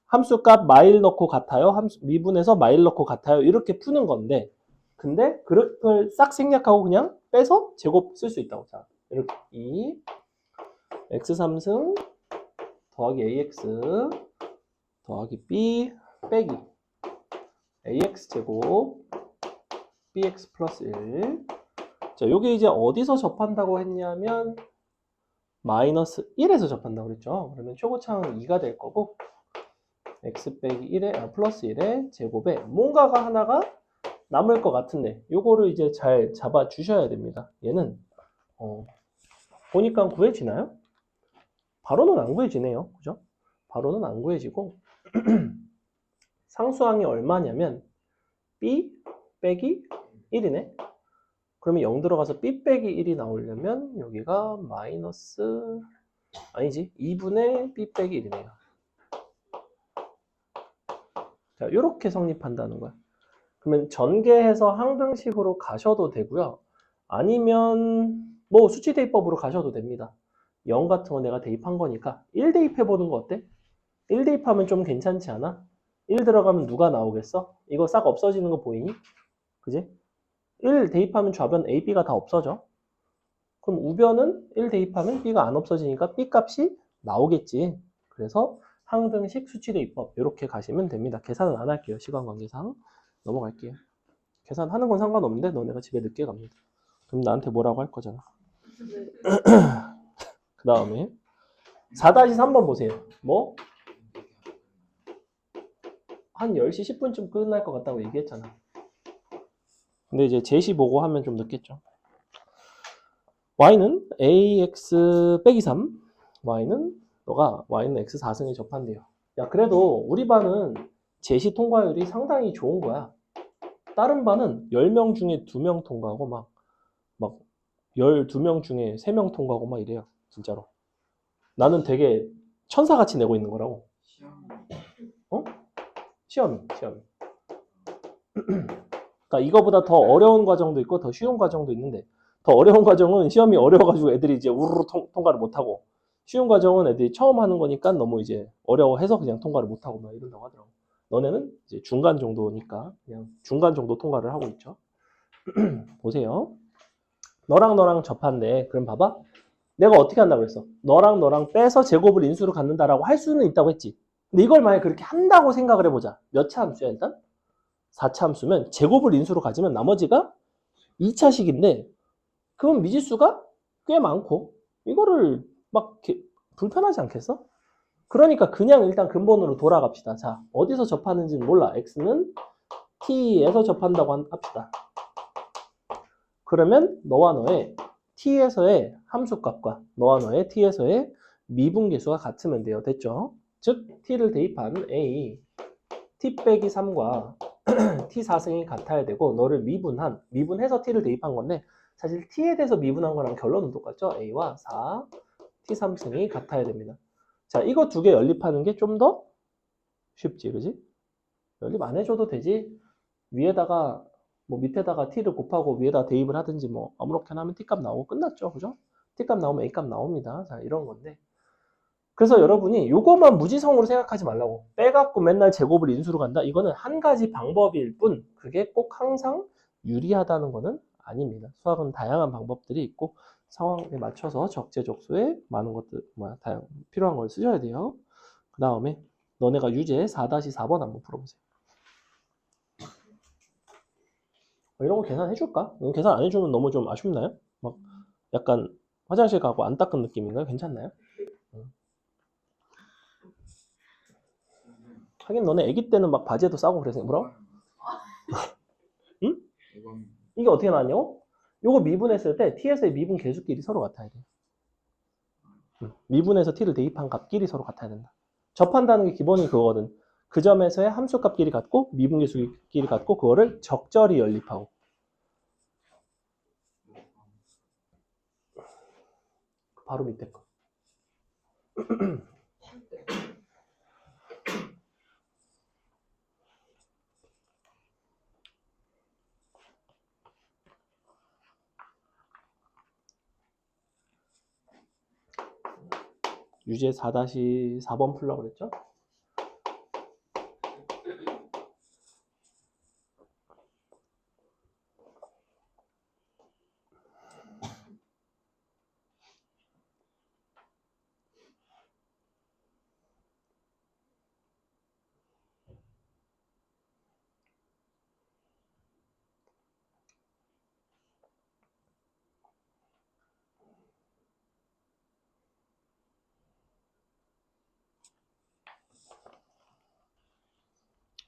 함수값 마일 넣고 같아요. 미분해서 마일 넣고 같아요. 이렇게 푸는 건데 근데 그걸 싹 생략하고 그냥 빼서 제곱 쓸 수 있다고. 자, 이렇게 2 x3승 더하기 ax 더하기 b 빼기 ax 제곱 bx 플러스 1. 자, 요게 이제 어디서 접한다고 했냐면 마이너스 1에서 접한다고 그랬죠. 그러면 최고차항은 2가 될 거고 x 빼기 1에 플러스 1에 제곱에 뭔가가 하나가 남을 것 같은데 요거를 이제 잘 잡아 주셔야 됩니다. 얘는 보니까 구해지나요? 바로는 안 구해지네요. 그죠? 바로는 안 구해지고 상수항이 얼마냐면 b 빼기 1이네. 그러면 0 들어가서 b 빼기 1이 나오려면 여기가 마이너스 아니지 2분의 b 빼기 1이네요. 자, 이렇게 성립한다는 거야. 그러면 전개해서 항등식으로 가셔도 되고요. 아니면 뭐 수치 대입법으로 가셔도 됩니다. 0 같은 거 내가 대입한 거니까 1 대입해보는 거 어때? 1 대입하면 좀 괜찮지 않아? 1 들어가면 누가 나오겠어? 이거 싹 없어지는 거 보이니? 그지? 1 대입하면 좌변 A, B가 다 없어져. 그럼 우변은 1 대입하면 B가 안 없어지니까 B 값이 나오겠지. 그래서 항등식 수치 대입법 이렇게 가시면 됩니다. 계산은 안 할게요. 시간 관계상. 넘어갈게요. 계산하는 건 상관없는데 너네가 집에 늦게 갑니다. 그럼 나한테 뭐라고 할 거잖아. 그 다음에 4-3번 보세요. 뭐? 한 10시 10분쯤 끝날 것 같다고 얘기했잖아. 근데 이제 제시 보고 하면 좀 늦겠죠. y는 ax 빼기 3 y는 x 4승에 접한대요. 야, 그래도 우리 반은 제시 통과율이 상당히 좋은 거야. 다른 반은 10명 중에 2명 통과하고 막 12명 중에 3명 통과하고 막 이래요. 진짜로. 나는 되게 천사같이 내고 있는 거라고. 시험이. 그러니까 이거보다 더 어려운 과정도 있고 더 쉬운 과정도 있는데 더 어려운 과정은 시험이 어려워가지고 애들이 이제 우르르 통과를 못하고 쉬운 과정은 애들이 처음 하는 거니까 너무 이제 어려워해서 그냥 통과를 못하고 막 이런다고 하더라고. 너네는 이제 중간 정도니까 그냥 중간 정도 통과를 하고 있죠. 보세요. 너랑 접한데 그럼 봐봐. 내가 어떻게 한다고 그랬어? 너랑 빼서 제곱을 인수로 갖는다라고 할 수는 있다고 했지. 근데 이걸 만약에 그렇게 한다고 생각을 해보자. 몇 차 함수야 일단? 4차 함수면 제곱을 인수로 가지면 나머지가 2차식인데 그럼 미지수가 꽤 많고 이거를 막 불편하지 않겠어? 그러니까 그냥 일단 근본으로 돌아갑시다. 자, 어디서 접하는지는 몰라. x는 t에서 접한다고 합시다. 그러면 너와 너의 t에서의 함수값과 너와 너의 t에서의 미분계수가 같으면 돼요. 됐죠? 즉 t를 대입한 a t 빼기 3과 t 4승이 같아야 되고 너를 미분해서 t를 대입한 건데 사실 t에 대해서 미분한 거랑 결론은 똑같죠? a와 4, t 3승이 같아야 됩니다. 자, 이거 두 개 연립하는 게 좀 더 쉽지, 그지? 연립 안 해줘도 되지. 위에다가 뭐 밑에다가 t를 곱하고 위에다 대입을 하든지 뭐 아무렇게나 하면 t값 나오고 끝났죠, 그죠? t값 나오면 a값 나옵니다. 자, 이런 건데. 그래서 여러분이 요것만 무지성으로 생각하지 말라고. 빼갖고 맨날 제곱을 인수로 간다? 이거는 한 가지 방법일 뿐 그게 꼭 항상 유리하다는 거는 아닙니다. 수학은 다양한 방법들이 있고 상황에 맞춰서 적재적소에 많은 것들 필요한 걸 쓰셔야 돼요. 그 다음에 너네가 유제 4-4번 한번 풀어보세요. 이런 거 계산해 줄까? 계산 안 해주면 너무 좀 아쉽나요? 막 약간 화장실 가고 안 닦은 느낌인가요? 괜찮나요? 하긴 너네 아기 때는 막 바지에도 싸고 그래서 뭐라고? 응? 이게 어떻게 나왔냐고? 요거 미분했을 때 t에서의 미분 계수끼리 서로 같아야 돼. 미분해서 t를 대입한 값끼리 서로 같아야 된다. 접한다는 게 기본이 그거거든. 그 점에서의 함수값끼리 같고 미분 계수끼리 같고 그거를 적절히 연립하고. 바로 밑에 거. 유제 4-4번 풀라고 그랬죠?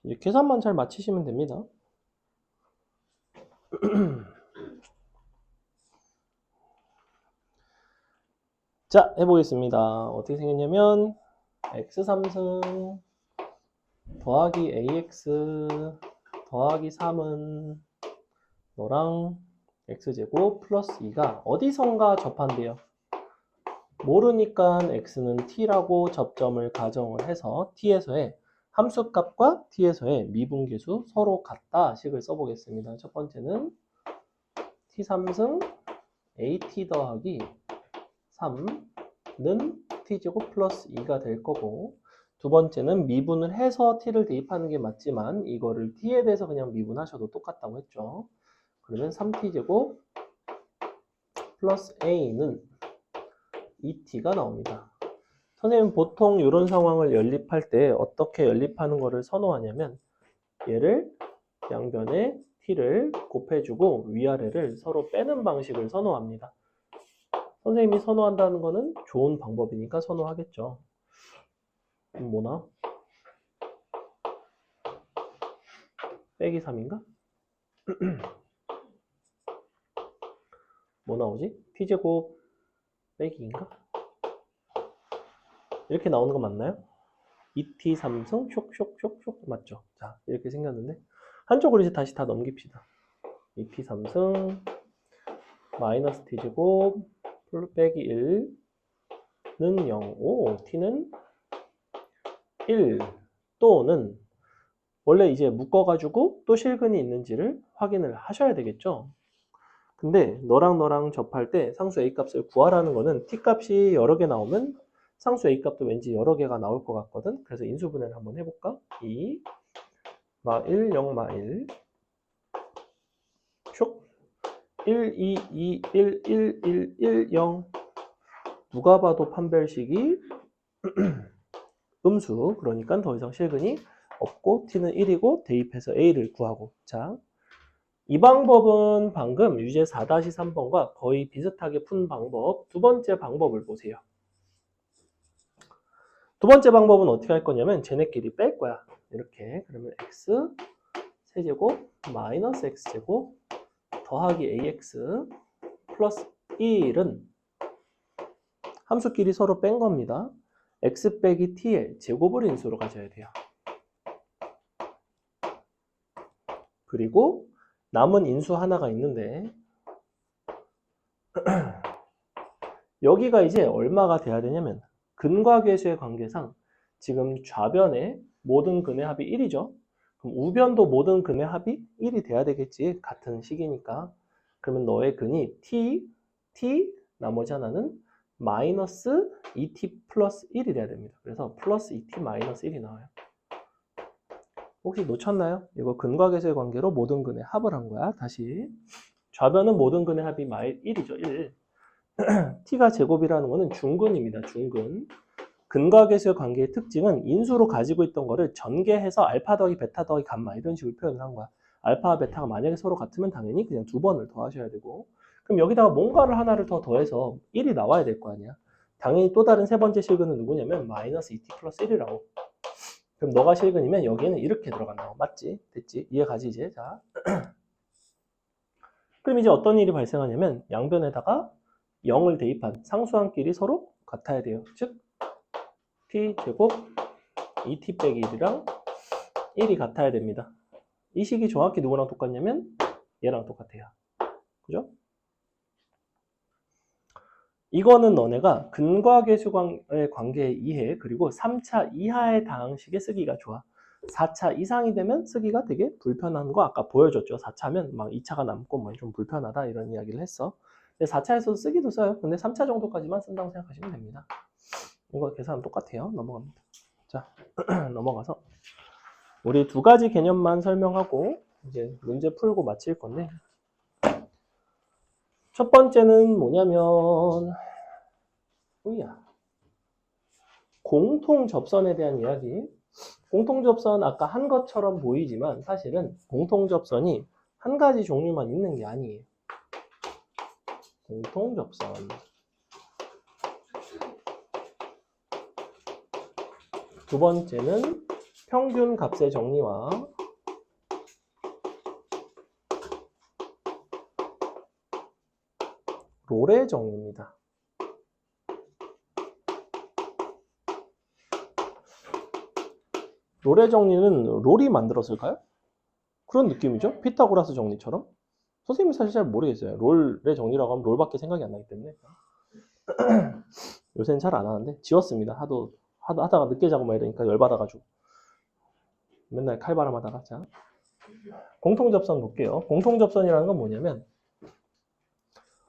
이제 계산만 잘 마치시면 됩니다. 자, 해보겠습니다. 어떻게 생겼냐면 x3승 더하기 ax 더하기 3은 너랑 x제곱 플러스 2가 어디선가 접한대요. 모르니까 x는 t라고 접점을 가정을 해서 t에서의 함수값과 t에서의 미분계수 서로 같다 식을 써보겠습니다. 첫 번째는 t3승 at 더하기 3는 t제곱 플러스 2가 될 거고 두 번째는 미분을 해서 t를 대입하는 게 맞지만 이거를 t에 대해서 그냥 미분하셔도 똑같다고 했죠. 그러면 3t제곱 플러스 a는 2t가 나옵니다. 선생님 보통 이런 상황을 연립할 때 어떻게 연립하는 거를 선호하냐면 얘를 양변에 t를 곱해주고 위아래를 서로 빼는 방식을 선호합니다. 선생님이 선호한다는 거는 좋은 방법이니까 선호하겠죠. 뭐나? 빼기 3인가? 뭐 나오지? t제곱 빼기 2인가? 이렇게 나오는 거 맞나요? 2t 3승 쇽쇽쇽쇽 맞죠? 자, 이렇게 생겼는데 한쪽으로 이제 다시 다 넘깁시다. 2t 3승 마이너스 t제곱 빼기 1는 0. 오, t는 1 또는 원래 이제 묶어가지고 또 실근이 있는지를 확인을 하셔야 되겠죠. 근데 너랑 접할 때 상수 a 값을 구하라는 거는 t 값이 여러 개 나오면 상수 A값도 왠지 여러 개가 나올 것 같거든. 그래서 인수분해를 한번 해볼까? 2, 마 1, 0, 마 1, 촉 1, 2, 2, 1, 1, 1, 1, 0. 누가 봐도 판별식이 음수, 그러니까 더 이상 실근이 없고 t는 1이고 대입해서 a를 구하고. 자, 이 방법은 방금 유제 4-3번과 거의 비슷하게 푼 방법. 두 번째 방법을 보세요. 두 번째 방법은 어떻게 할 거냐면 쟤네끼리 뺄 거야. 이렇게. 그러면 x 세제곱 마이너스 x제곱 더하기 ax 플러스 1은 함수끼리 서로 뺀 겁니다. x 빼기 t의 제곱을 인수로 가져야 돼요. 그리고 남은 인수 하나가 있는데 여기가 이제 얼마가 돼야 되냐면 근과 계수의 관계상 지금 좌변의 모든 근의 합이 1이죠. 그럼 우변도 모든 근의 합이 1이 돼야 되겠지. 같은 식이니까. 그러면 너의 근이 t 나머지 하나는 마이너스 2t 플러스 1이 돼야 됩니다. 그래서 플러스 2t 마이너스 1이 나와요. 혹시 놓쳤나요? 이거 근과 계수의 관계로 모든 근의 합을 한 거야. 다시. 좌변은 모든 근의 합이 1이죠. 1. t가 제곱이라는 거는 중근입니다. 중근. 근과 계수의 관계의 특징은 인수로 가지고 있던 거를 전개해서 알파 더하기 베타 더하기 감마 이런 식으로 표현을 한 거야. 알파와 베타가 만약에 서로 같으면 당연히 그냥 두 번을 더하셔야 되고, 그럼 여기다가 뭔가를 하나를 더 더해서 1이 나와야 될 거 아니야. 당연히 또 다른 세 번째 실근은 누구냐면 마이너스 2t 플러스 1이라고. 그럼 너가 실근이면 여기에는 이렇게 들어간다고. 맞지? 됐지? 이해가지 이제? 자, 그럼 이제 어떤 일이 발생하냐면 양변에다가 0을 대입한 상수항끼리 서로 같아야 돼요. 즉 t제곱 2t 빼기 1이랑 1이 같아야 됩니다. 이 식이 정확히 누구랑 똑같냐면 얘랑 똑같아요. 그죠? 이거는 너네가 근과 계수의 관계에 의해 그리고 3차 이하의 다항식에 쓰기가 좋아. 4차 이상이 되면 쓰기가 되게 불편한 거 아까 보여줬죠. 4차면 막 2차가 남고 뭐 좀 불편하다 이런 이야기를 했어. 근데 4차에서도 쓰기도 써요. 근데 3차 정도까지만 쓴다고 생각하시면 됩니다. 이거 계산은 똑같아요. 넘어갑니다. 자, 넘어가서 우리 두 가지 개념만 설명하고 이제 문제 풀고 마칠 건데, 첫 번째는 뭐냐면 공통 접선에 대한 이야기. 공통 접선 아까 한 것처럼 보이지만 사실은 공통 접선이 한 가지 종류만 있는 게 아니에요. 공통 접선. 두 번째는 평균 값의 정리와 롤의 정리입니다. 롤의 정리는 롤이 만들었을까요? 그런 느낌이죠. 피타고라스 정리처럼. 선생님이 사실 잘 모르겠어요. 롤의 정리라고 하면 롤밖에 생각이 안 나기 때문에. 요새는 잘 안 하는데 지웠습니다. 하다가 늦게 자고 막 이러니까 열받아가지고 맨날 칼바람하다가. 자, 공통접선 볼게요. 공통접선이라는 건 뭐냐면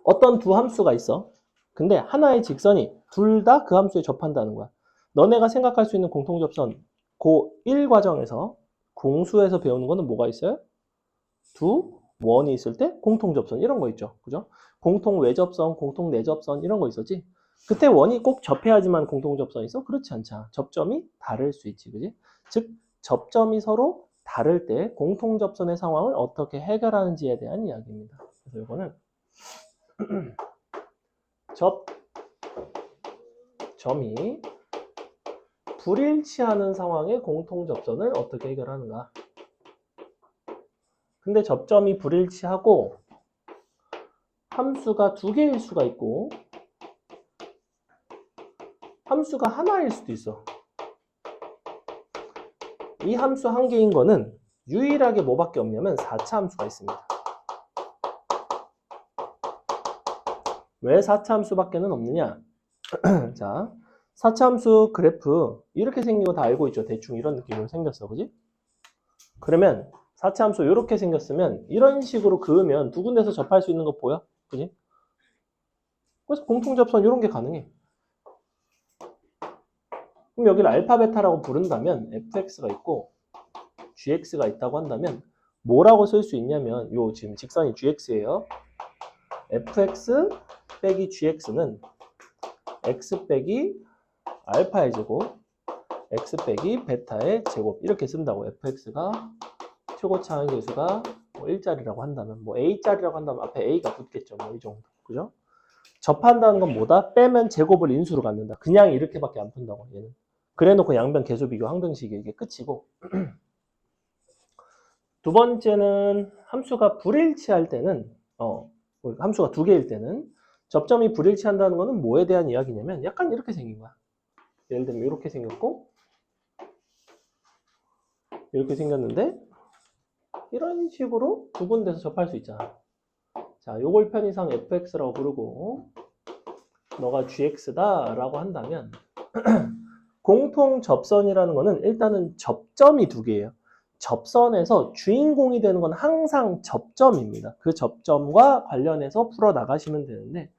어떤 두 함수가 있어. 근데 하나의 직선이 둘 다 그 함수에 접한다는 거야. 너네가 생각할 수 있는 공통접선 고1 과정에서 공수에서 배우는 거는 뭐가 있어요? 두 원이 있을 때 공통접선 이런 거 있죠. 그죠? 공통 외접선, 공통 내접선 이런 거 있었지. 그때 원이 꼭 접해야지만 공통접선이 있어? 그렇지 않잖아. 접점이 다를 수 있지. 그지? 즉 접점이 서로 다를 때 공통접선의 상황을 어떻게 해결하는지에 대한 이야기입니다. 그래서 이거는 접점이 불일치하는 상황의 공통접선을 어떻게 해결하는가. 근데 접점이 불일치하고 함수가 두 개일 수가 있고 함수가 하나일 수도 있어. 이 함수 한 개인 거는 유일하게 뭐밖에 없냐면 4차 함수가 있습니다. 왜 4차 함수밖에는 없느냐? 자, 4차 함수 그래프 이렇게 생긴 거 다 알고 있죠. 대충 이런 느낌으로 생겼어. 그지? 그러면 4차 함수 이렇게 생겼으면 이런 식으로 그으면 두 군데서 접할 수 있는 거 보여? 그지? 그래서 공통접선 이런 게 가능해. 그럼 여기를 알파 베타라고 부른다면 fx가 있고 gx가 있다고 한다면 뭐라고 쓸 수 있냐면 요 지금 직선이 gx예요. fx 빼기 gx는 x 빼기 알파의 제곱 x 빼기 베타의 제곱 이렇게 쓴다고. fx가 최고차항 계수가 뭐 1짜리라고 한다면 뭐 a짜리라고 한다면 앞에 a가 붙겠죠. 뭐 이 정도. 그죠? 접한다는 건 뭐다? 빼면 제곱을 인수로 갖는다. 그냥 이렇게밖에 안 푼다고 얘는. 그래놓고 양변 계수 비교 항등식이 이게 끝이고. 두 번째는 함수가 불일치할 때는 함수가 두 개일 때는 접점이 불일치한다는 거는 뭐에 대한 이야기냐면 약간 이렇게 생긴 거야. 예를 들면 이렇게 생겼고 이렇게 생겼는데 이런 식으로 두 군데서 접할 수 있잖아. 자, 요걸 편의상 fx라고 부르고 너가 gx다 라고 한다면 공통 접선이라는 거는 일단은 접점이 두 개예요. 접선에서 주인공이 되는 건 항상 접점입니다. 그 접점과 관련해서 풀어나가시면 되는데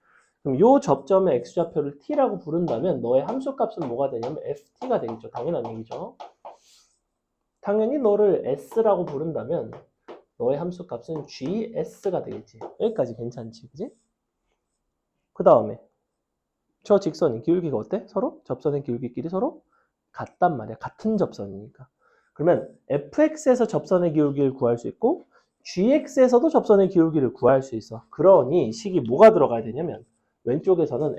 그럼 이 접점의 x좌표를 t라고 부른다면 너의 함수값은 뭐가 되냐면 ft가 되겠죠. 당연한 얘기죠. 당연히 너를 s라고 부른다면 너의 함수값은 gs가 되겠지. 여기까지 괜찮지, 그지? 그 다음에 저 직선이 기울기가 어때? 서로? 접선의 기울기끼리 서로 같단 말이야. 같은 접선이니까. 그러면 fx에서 접선의 기울기를 구할 수 있고 gx에서도 접선의 기울기를 구할 수 있어. 그러니 식이 뭐가 들어가야 되냐면 왼쪽에서는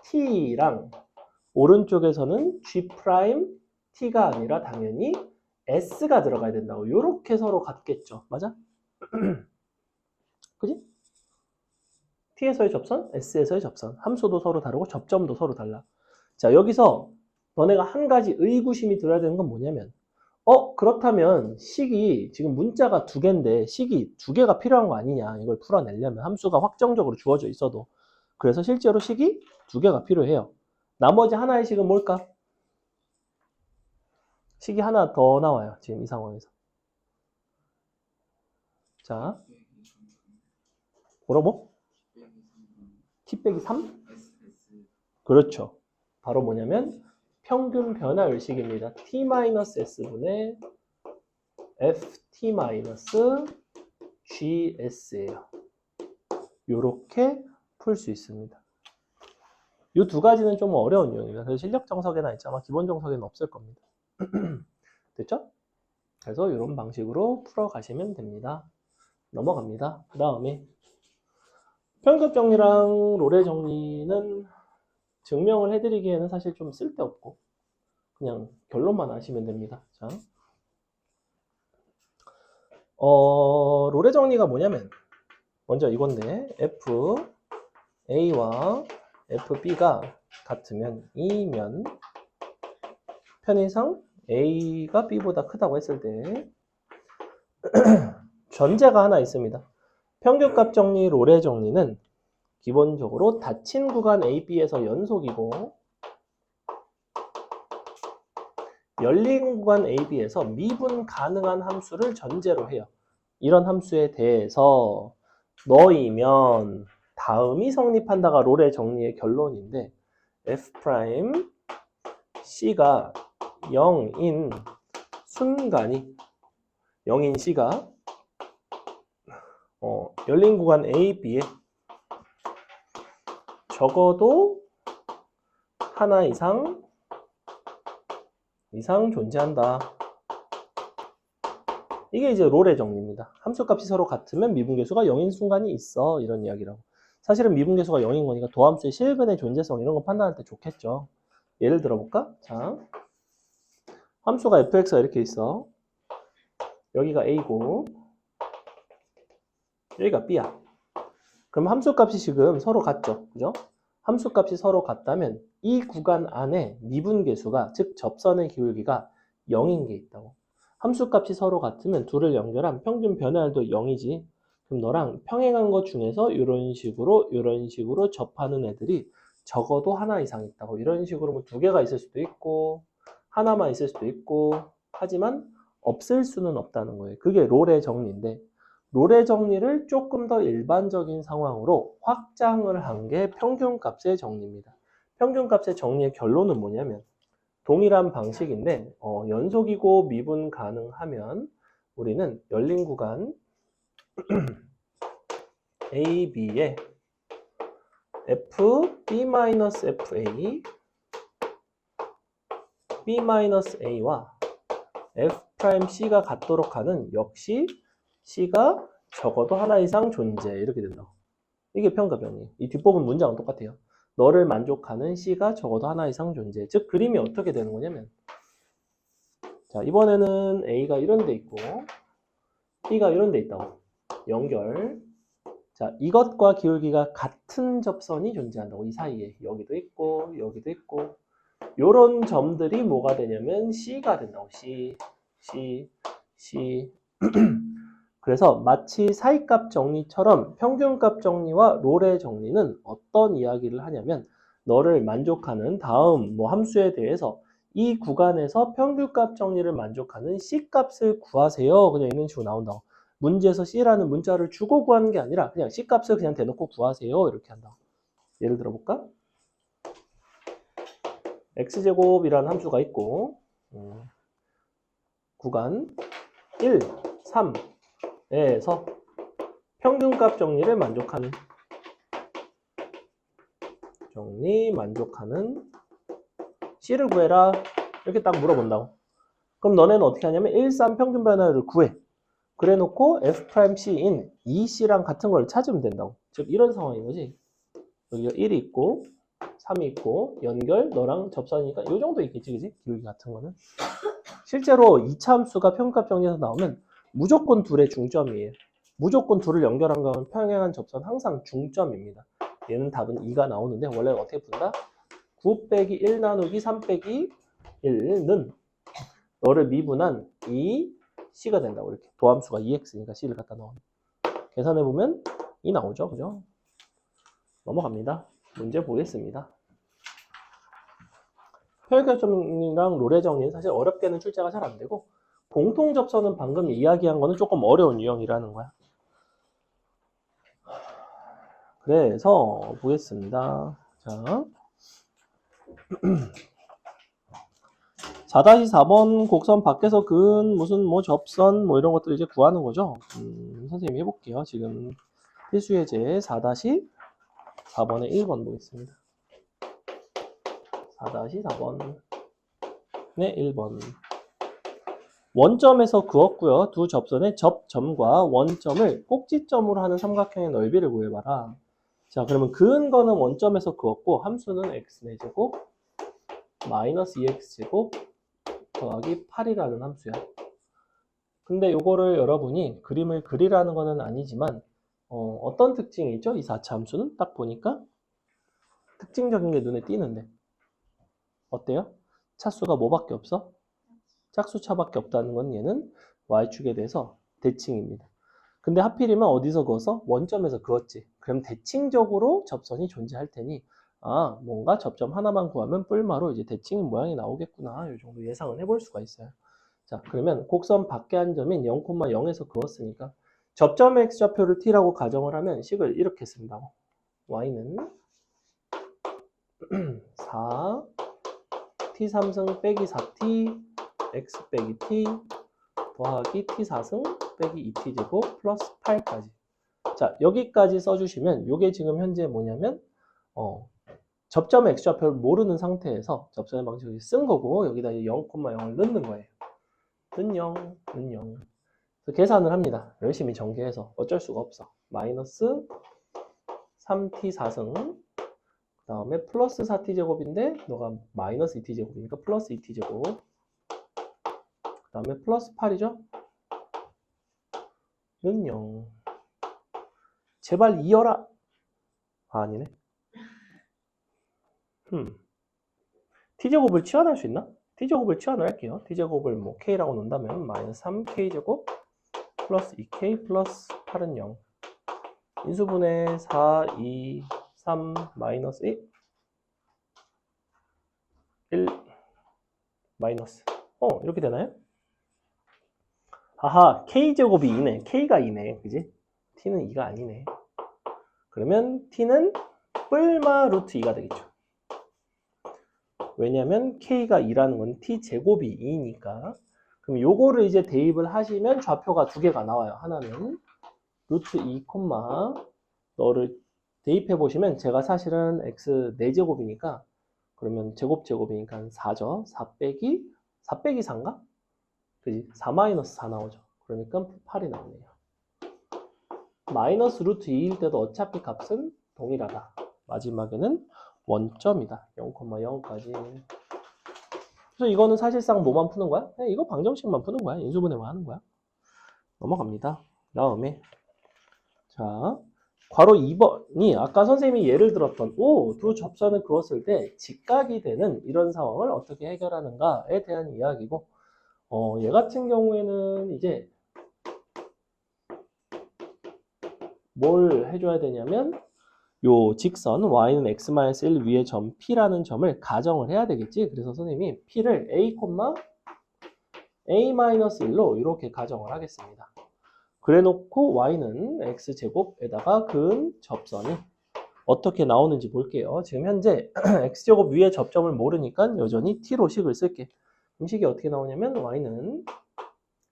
f't랑 오른쪽에서는 g't가 아니라 당연히 s가 들어가야 된다고. 요렇게 서로 같겠죠. 맞아? 그지? t에서의 접선, s에서의 접선. 함수도 서로 다르고 접점도 서로 달라. 자, 여기서 너네가 한 가지 의구심이 들어야 되는 건 뭐냐면 그렇다면 식이 지금 문자가 두 개인데 식이 두 개가 필요한 거 아니냐. 이걸 풀어내려면 함수가 확정적으로 주어져 있어도. 그래서 실제로 식이 두 개가 필요해요. 나머지 하나의 식은 뭘까? 식이 하나 더 나와요. 지금 이 상황에서. 자, 뭐라고? t 빼기 3? 그렇죠. 바로 뭐냐면 평균 변화율식입니다. t-s분의 ft-gs예요. 요렇게 풀 수 있습니다. 이 두 가지는 좀 어려운 유형입니다. 그래서 실력 정석에나 있죠. 아마 기본 정석에는 없을 겁니다. 됐죠? 그래서 이런 방식으로 풀어가시면 됩니다. 넘어갑니다. 그 다음에 편급 정리랑 로레 정리는 증명을 해드리기에는 사실 좀 쓸데없고 그냥 결론만 아시면 됩니다. 자, 로레 정리가 뭐냐면 먼저 이건데 FA와 FB가 같으면 이면 편의상 A가 B보다 크다고 했을 때 전제가 하나 있습니다. 평균값 정리, 로레 정리는 기본적으로 닫힌 구간 AB에서 연속이고 열린 구간 AB에서 미분 가능한 함수를 전제로 해요. 이런 함수에 대해서 너이면 다음이 성립한다가 로레 정리의 결론인데 F'C가 0인 순간이 0인 C가 열린 구간 AB에 적어도 하나 이상 존재한다. 이게 이제 롤의 정리입니다. 함수값이 서로 같으면 미분계수가 0인 순간이 있어. 이런 이야기라고. 사실은 미분계수가 0인 거니까 도함수의 실근의 존재성 이런 거 판단할 때 좋겠죠. 예를 들어볼까? 자, 함수가 fx가 이렇게 있어. 여기가 a고 여기가 b야. 그럼 함수값이 지금 서로 같죠. 그죠? 함수값이 서로 같다면 이 구간 안에 미분계수가 즉 접선의 기울기가 0인 게 있다고. 함수값이 서로 같으면 둘을 연결한 평균 변화율도 0이지. 그럼 너랑 평행한 것 중에서 이런 식으로 접하는 애들이 적어도 하나 이상 있다고. 이런 식으로 뭐 두 개가 있을 수도 있고 하나만 있을 수도 있고 하지만 없을 수는 없다는 거예요. 그게 롤의 정리인데 롤의 정리를 조금 더 일반적인 상황으로 확장을 한 게 평균값의 정리입니다. 평균값의 정리의 결론은 뭐냐면 동일한 방식인데 연속이고 미분 가능하면 우리는 열린 구간 A, B에 F, B-FA, B-A와 F'C가 같도록 하는 역시 C가 적어도 하나 이상 존재 이렇게 된다. 이게 평가변이에요. 이 뒷부분 문장은 똑같아요. 너를 만족하는 C가 적어도 하나 이상 존재. 즉 그림이 어떻게 되는 거냐면 자 이번에는 A가 이런 데 있고 B가 이런 데 있다고. 연결. 자 이것과 기울기가 같은 접선이 존재한다고. 이 사이에 여기도 있고 여기도 있고 요런 점들이 뭐가 되냐면 C가 된다고. C. 그래서 마치 사이값 정리처럼 평균값 정리와 롤의 정리는 어떤 이야기를 하냐면 너를 만족하는 다음 뭐 함수에 대해서 이 구간에서 평균값 정리를 만족하는 C값을 구하세요. 그냥 이런 식으로 나온다고. 문제에서 C라는 문자를 주고 구하는 게 아니라 그냥 C값을 그냥 대놓고 구하세요. 이렇게 한다고. 예를 들어 볼까? X제곱이라는 함수가 있고 구간 1, 3에서 평균값 정리를 만족하는 C를 구해라 이렇게 딱 물어본다고. 그럼 너네는 어떻게 하냐면 1, 3 평균 변화를 구해. 그래 놓고 F'C인 2C랑 같은 걸 찾으면 된다고. 즉 이런 상황인 거지. 여기가 1이 있고 3이 있고 연결 너랑 접선이니까 이 정도 있겠지 그지? 기울기 같은 거는. 실제로 2차 함수가 평균값 정리에서 나오면 무조건 둘의 중점이에요. 무조건 둘을 연결한 거는 평행한 접선 항상 중점입니다. 얘는 답은 2가 나오는데 원래 어떻게 푼다? 9 빼기 1 나누기 3 빼기 1는 너를 미분한 2C가 된다고. 이렇게 도함수가 2X니까 C를 갖다 넣어. 계산해보면 2 나오죠. 그죠? 넘어갑니다. 문제 보겠습니다. 평균값 정리랑 롤의 정리는 사실 어렵게는 출제가 잘 안 되고 공통 접선은 방금 이야기한 거는 조금 어려운 유형이라는 거야. 그래서 보겠습니다. 자, 4-4번 곡선 밖에서 근 무슨 뭐 접선 뭐 이런 것들 이제 구하는 거죠. 선생님이 해볼게요. 지금 필수 예제 4-4번의 1번 보겠습니다. 4-4번의 1번. 원점에서 그었고요. 두 접선의 접점과 원점을 꼭지점으로 하는 삼각형의 넓이를 구해봐라. 자, 그러면 그은 거는 원점에서 그었고 함수는 x제곱 마이너스 2x제곱 더하기 8이라는 함수야. 근데 요거를 여러분이 그림을 그리라는 거는 아니지만 어떤 특징이 있죠? 이 4차 함수는 딱 보니까 특징적인 게 눈에 띄는데 어때요? 차수가 뭐밖에 없어? 짝수차밖에 없다는 건 얘는 y축에 대해서 대칭입니다. 근데 하필이면 어디서 그어서? 원점에서 그었지. 그럼 대칭적으로 접선이 존재할 테니 뭔가 접점 하나만 구하면 뿔마로 이제 대칭 모양이 나오겠구나. 이 정도 예상은 해볼 수가 있어요. 자, 그러면 곡선 밖에 한 점인 0,0에서 그었으니까 접점의 x좌표를 t라고 가정을 하면 식을 이렇게 쓴다고. y는 4 t3승 빼기 4t x 빼기 t 더하기 t4승 빼기 2t제곱 플러스 8까지. 자, 여기까지 써주시면 이게 지금 현재 뭐냐면 접점의 x좌표를 모르는 상태에서 접선의 방식을 쓴 거고 여기다 0,0을 넣는 거예요. 는 0. 그래서 계산을 합니다. 열심히 전개해서 어쩔 수가 없어. 마이너스 3t4승 그 다음에 플러스 4t제곱인데 너가 마이너스 2t제곱이니까 플러스 2t제곱 그 다음에 플러스 8이죠? 는 0. 제발 이어라. 아니네. t제곱을 치환할 수 있나? t제곱을 치환을 할게요. t제곱을 뭐 k라고 놓는다면 마이너스 3k제곱 플러스 2k 플러스 8은 0. 인수분해 4, 2, 3, 마이너스 1 마이너스 이렇게 되나요? 아하, k제곱이 2네. k가 2네. 그지? t는 2가 아니네. 그러면 t는 뿔마 루트 2가 되겠죠. 왜냐면 K가 2라는 건 T제곱이 2니까. 그럼 요거를 이제 대입을 하시면 좌표가 두 개가 나와요. 하나는 루트 2, 너를 대입해 보시면 제가 사실은 x 4제곱이니까 그러면 제곱이니까 4죠. 4 빼기 4인가? 그지? 4 마이너스 4 나오죠. 그러니까 8이 나오네요. 마이너스 루트 2일 때도 어차피 값은 동일하다. 마지막에는 원점이다. 0,0까지. 그래서 이거는 사실상 뭐만 푸는 거야? 그냥 이거 방정식만 푸는 거야. 인수분해만 하는 거야. 넘어갑니다. 다음에 자, 괄호 2번이 아까 선생님이 예를 들었던 두 접선을 그었을 때 직각이 되는 이런 상황을 어떻게 해결하는가에 대한 이야기고 얘 같은 경우에는 이제 뭘 해줘야 되냐면 요 직선 y는 x-1 위에 점 P라는 점을 가정을 해야 되겠지. 그래서 선생님이 P를 a,a-1로 이렇게 가정을 하겠습니다. 그래 놓고 y는 x제곱에다가 그은 접선이 어떻게 나오는지 볼게요. 지금 현재 x제곱 위에 접점을 모르니까 여전히 t로 식을 쓸게. 그럼 식이 어떻게 나오냐면 y는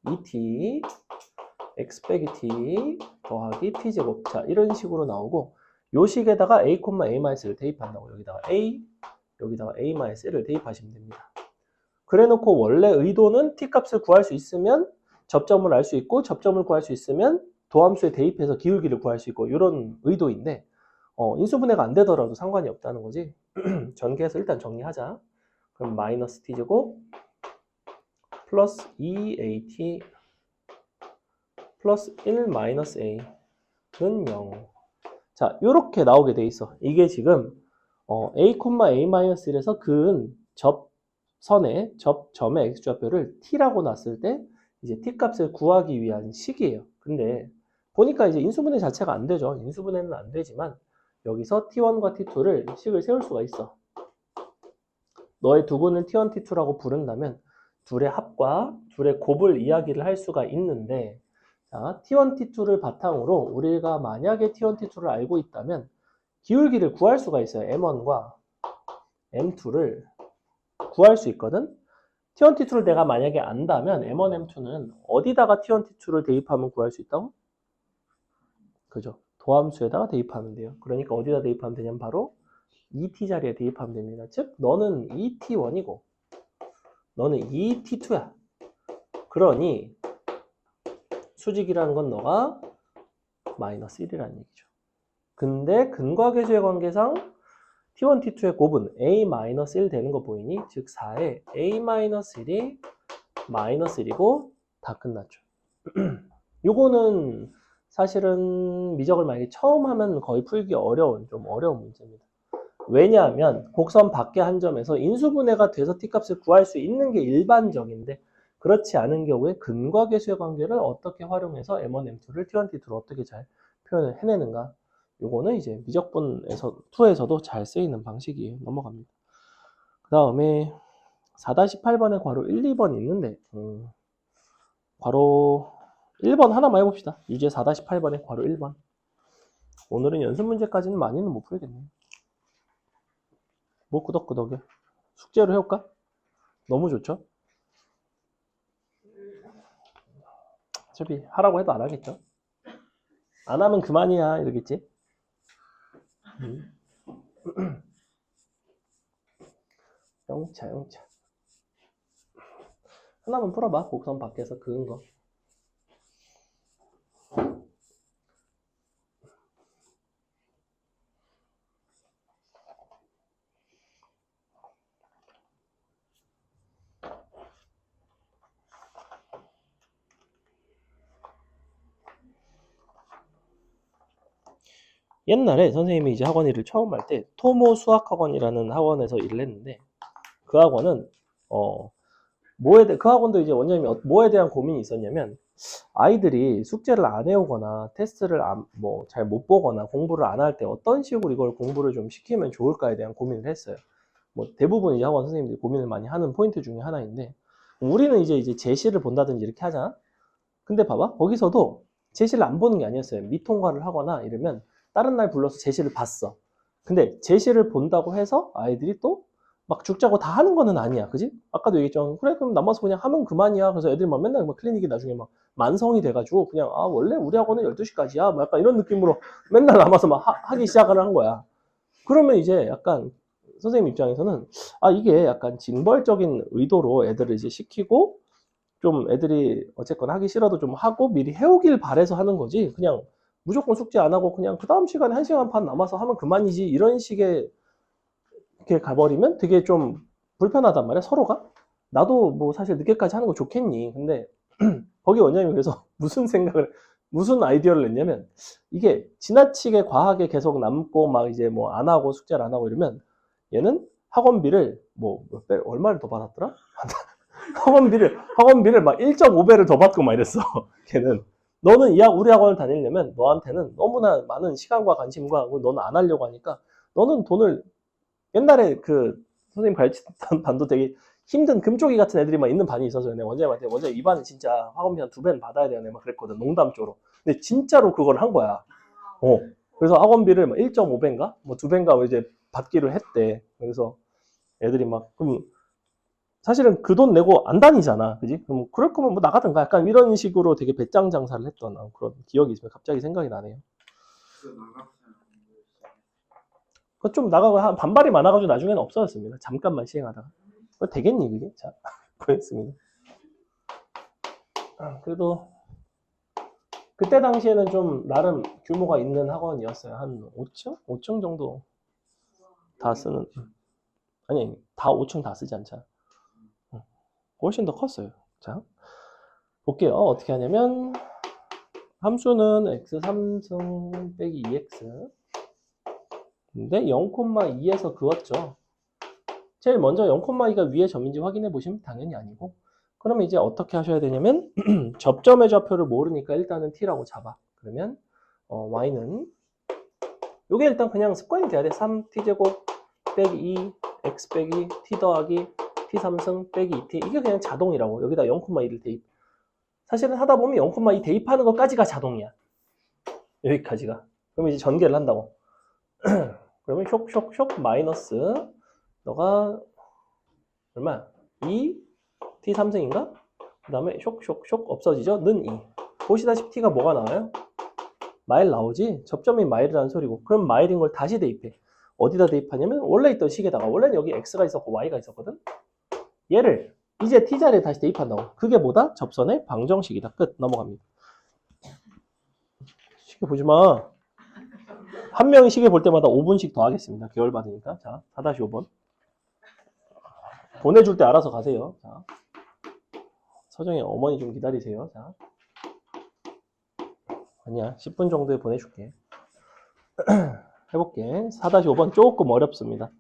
2t x 빼기 t 더하기 t제곱. 자, 이런 식으로 나오고 요 식에다가 a,a-1을 대입한다고. 여기다가 a-1을 대입하시면 됩니다. 그래 놓고 원래 의도는 t값을 구할 수 있으면 접점을 알 수 있고 접점을 구할 수 있으면 도함수에 대입해서 기울기를 구할 수 있고 이런 의도인데 인수분해가 안 되더라도 상관이 없다는 거지. 전개해서 일단 정리하자. 그럼 마이너스 t제곱 플러스 2at 플러스 1 마이너스 a는 0. 자, 이렇게 나오게 돼 있어. 이게 지금 a,a-1에서 그은 접점의 x좌표를 t라고 놨을 때 이제 t값을 구하기 위한 식이에요. 근데 보니까 이제 인수분해 자체가 안 되죠. 인수분해는 안 되지만 여기서 t1과 t2를 식을 세울 수가 있어. 너의 두근을 t1, t2라고 부른다면 둘의 합과 둘의 곱을 이야기를 할 수가 있는데 자, t1, t2를 바탕으로 우리가 만약에 t1, t2를 알고 있다면 기울기를 구할 수가 있어요. m1과 m2를 구할 수 있거든. t1, t2를 내가 만약에 안다면 m1, m2는 어디다가 t1, t2를 대입하면 구할 수 있다고? 그죠? 도함수에다가 대입하면 돼요. 그러니까 어디다 대입하면 되냐면 바로 2t 자리에 대입하면 됩니다. 즉 너는 2t1이고 너는 2t2야. 그러니 수직이라는 건 너가 마이너스 1이라는 얘기죠. 근데 근과 계수의 관계상 t1, t2의 곱은 a-1 되는 거 보이니? 즉 4에 a-1이 마이너스 1이고 다 끝났죠. 요거는 사실은 미적을 만약에 처음 하면 거의 풀기 어려운, 좀 어려운 문제입니다. 왜냐하면 곡선 밖의 한 점에서 인수분해가 돼서 t값을 구할 수 있는 게 일반적인데 그렇지 않은 경우에 근과 계수의 관계를 어떻게 활용해서 m1, m2를 t1, t2로 어떻게 잘 표현을 해내는가. 요거는 이제 미적분에서 2에서도 잘 쓰이는 방식이에요. 넘어갑니다. 그 다음에 4-8번에 괄호 1, 2번 있는데 괄호 1번 하나만 해봅시다. 유제 4-8번에 괄호 1번. 오늘은 연습 문제까지는 많이는 못 풀겠네요. 뭐 끄덕끄덕해. 숙제로 해올까? 너무 좋죠? 어차피 하라고 해도 안 하겠죠? 안 하면 그만이야 이러겠지? 영차. 하나만 풀어봐. 곡선 밖에서 그은 거. 옛날에 선생님이 이제 학원 일을 처음 할 때 토모 수학학원이라는 학원에서 일을 했는데 그 학원은 그 학원도 이제 원장님이 뭐에 대한 고민이 있었냐면 아이들이 숙제를 안 해오거나 테스트를 뭐 잘 못 보거나 공부를 안 할 때 어떤 식으로 이걸 공부를 좀 시키면 좋을까에 대한 고민을 했어요. 뭐 대부분 이제 학원 선생님들이 고민을 많이 하는 포인트 중에 하나인데 우리는 이제 제시를 본다든지 이렇게 하잖아. 근데 봐봐 거기서도 제시를 안 보는 게 아니었어요. 미통과를 하거나 이러면 다른 날 불러서 제시를 봤어. 근데 제시를 본다고 해서 아이들이 또 막 죽자고 다 하는 거는 아니야. 그지? 아까도 얘기했죠. 그래, 그럼 남아서 그냥 하면 그만이야. 그래서 애들이 막 맨날 막 클리닉이 나중에 막 만성이 돼가지고 그냥, 아, 원래 우리 학원은 12시까지야. 뭐 약간 이런 느낌으로 맨날 남아서 막 하기 시작을 한 거야. 그러면 이제 약간 선생님 입장에서는, 아, 이게 약간 징벌적인 의도로 애들을 이제 시키고, 좀 애들이 어쨌건 하기 싫어도 좀 하고 미리 해오길 바래서 하는 거지. 그냥 무조건 숙제 안 하고 그냥 그 다음 시간에 1시간 반 남아서 하면 그만이지. 이런 식의 이렇게 가버리면 되게 좀 불편하단 말이야, 서로가. 나도 뭐 사실 늦게까지 하는 거 좋겠니. 근데 거기 원장님이 그래서 무슨 아이디어를 냈냐면, 이게 지나치게 과하게 계속 남고 막 이제 뭐 안 하고 숙제를 안 하고 이러면 얘는 학원비를 얼마를 더 받았더라? 학원비를 막 1.5배를 더 받고 막 이랬어. 걔는. 너는 우리 학원을 다니려면 너한테는 너무나 많은 시간과 관심과 너는 안 하려고 하니까 너는 돈을, 옛날에 그 선생님 가르치던 반도 되게 힘든 금쪽이 같은 애들이 막 있는 반이 있어서 내가 원장님한테, 원장님 이 반은 진짜 학원비 한 2배는 받아야 되네 막 그랬거든, 농담조로. 근데 진짜로 그걸 한 거야. 그래서 학원비를 막 1.5배인가 뭐 2배인가 이제 받기로 했대. 그래서 애들이 막, 그럼 사실은 그 돈 내고 안 다니잖아, 그지? 그럼 그럴 거면 뭐 나가든가, 약간 이런 식으로 되게 배짱 장사를 했던 그런 기억이 있으면 갑자기 생각이 나네요. 그 좀 나가고 한 반발이 많아가지고 나중에는 없어졌습니다. 잠깐만 시행하다가. 되겠니 그게? 자, 그랬습니다. 그래도 그때 당시에는 좀 나름 규모가 있는 학원이었어요. 한 5층? 5층 정도 다 쓰는. 아니, 다 5층 다 쓰지 않자. 훨씬 더 컸어요. 자, 볼게요. 어떻게 하냐면 함수는 x3승 빼기 2x 근데 0,2에서 그었죠. 제일 먼저 0,2가 위의 점인지 확인해 보시면 당연히 아니고, 그러면 이제 어떻게 하셔야 되냐면 접점의 좌표를 모르니까 일단은 t라고 잡아. 그러면 y는 요게 일단 그냥 습관이 돼야 돼. 3t제곱 빼기 2 x 빼기 t 더하기 t3승 빼기 2t, 이게 그냥 자동이라고. 여기다 0,2를 대입. 사실은 하다 보면 0,2 대입하는 것까지가 자동이야. 여기까지가. 그럼 이제 전개를 한다고. 그러면 쇽 마이너스, 너가 얼마? 2 t3승인가? 그 다음에 쇽 없어지죠? 는 2. 보시다시피 t가 뭐가 나와요? 마일 나오지? 접점이 마일이라는 소리고. 그럼 마일인 걸 다시 대입해. 어디다 대입하냐면 원래 있던 식에다가. 원래는 여기 x가 있었고 y가 있었거든? 얘를 이제 t자리에 다시 대입한다고. 그게 뭐다? 접선의 방정식이다. 끝. 넘어갑니다. 시계 보지 마. 한 명이 시계 볼 때마다 5분씩 더 하겠습니다. 개월 받으니까. 자, 4-5번. 보내줄 때 알아서 가세요. 자, 서정이 어머니 좀 기다리세요. 자, 아니야, 10분 정도에 보내줄게. 해볼게. 4-5번 조금 어렵습니다.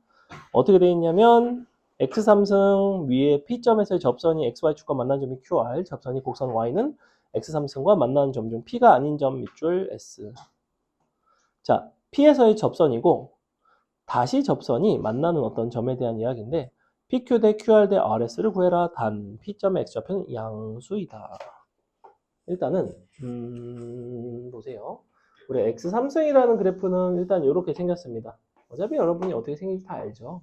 어떻게 되어 있냐면 x3승 위에 P점에서의 접선이 xy축과 만나는 점이 QR, 접선이 곡선 y는 x3승과 만나는 점 중 P가 아닌 점 밑줄 S. 자, P에서의 접선이고 다시 접선이 만나는 어떤 점에 대한 이야기인데, PQ 대 QR 대 RS를 구해라. 단 P점의 x좌표는 양수이다. 일단은 보세요. 우리 x3승이라는 그래프는 일단 이렇게 생겼습니다. 어차피 여러분이 어떻게 생긴지 다 알죠.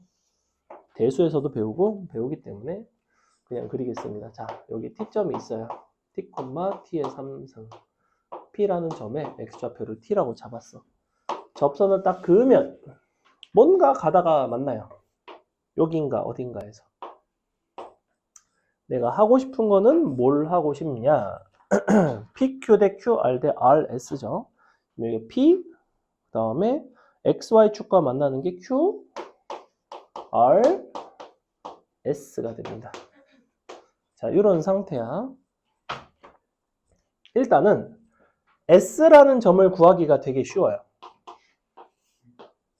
대수에서도 배우기 때문에 그냥 그리겠습니다. 자, 여기 t점이 있어요. t, t의 3승. p라는 점에 x좌표를 t라고 잡았어. 접선을 딱 그으면 뭔가 가다가 만나요. 여긴가 어딘가에서. 내가 하고 싶은 거는 뭘 하고 싶냐? PQ 대 QR 대 RS죠. 여기 P, 그 다음에 XY축과 만나는 게 Q, R, S가 됩니다. 자, 이런 상태야. 일단은 S라는 점을 구하기가 되게 쉬워요.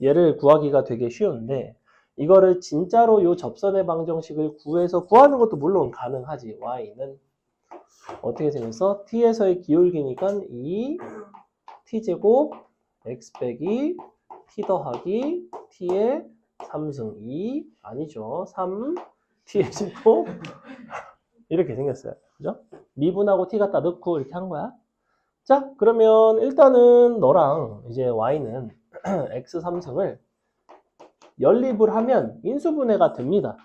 얘를 구하기가 되게 쉬운데, 이거를 진짜로 요 접선의 방정식을 구해서 구하는 것도 물론 가능하지. Y는 어떻게 생겼어? t에서의 기울기니까 2 t제곱 x 빼기 t 더하기 t의 3승 2 아니죠. 3 t의 제곱 이렇게 생겼어요. 그죠? 미분하고 t 갖다 넣고 이렇게 한 거야. 자, 그러면 일단은 너랑 이제 y는 x 3승을 연립을 하면 인수분해가 됩니다.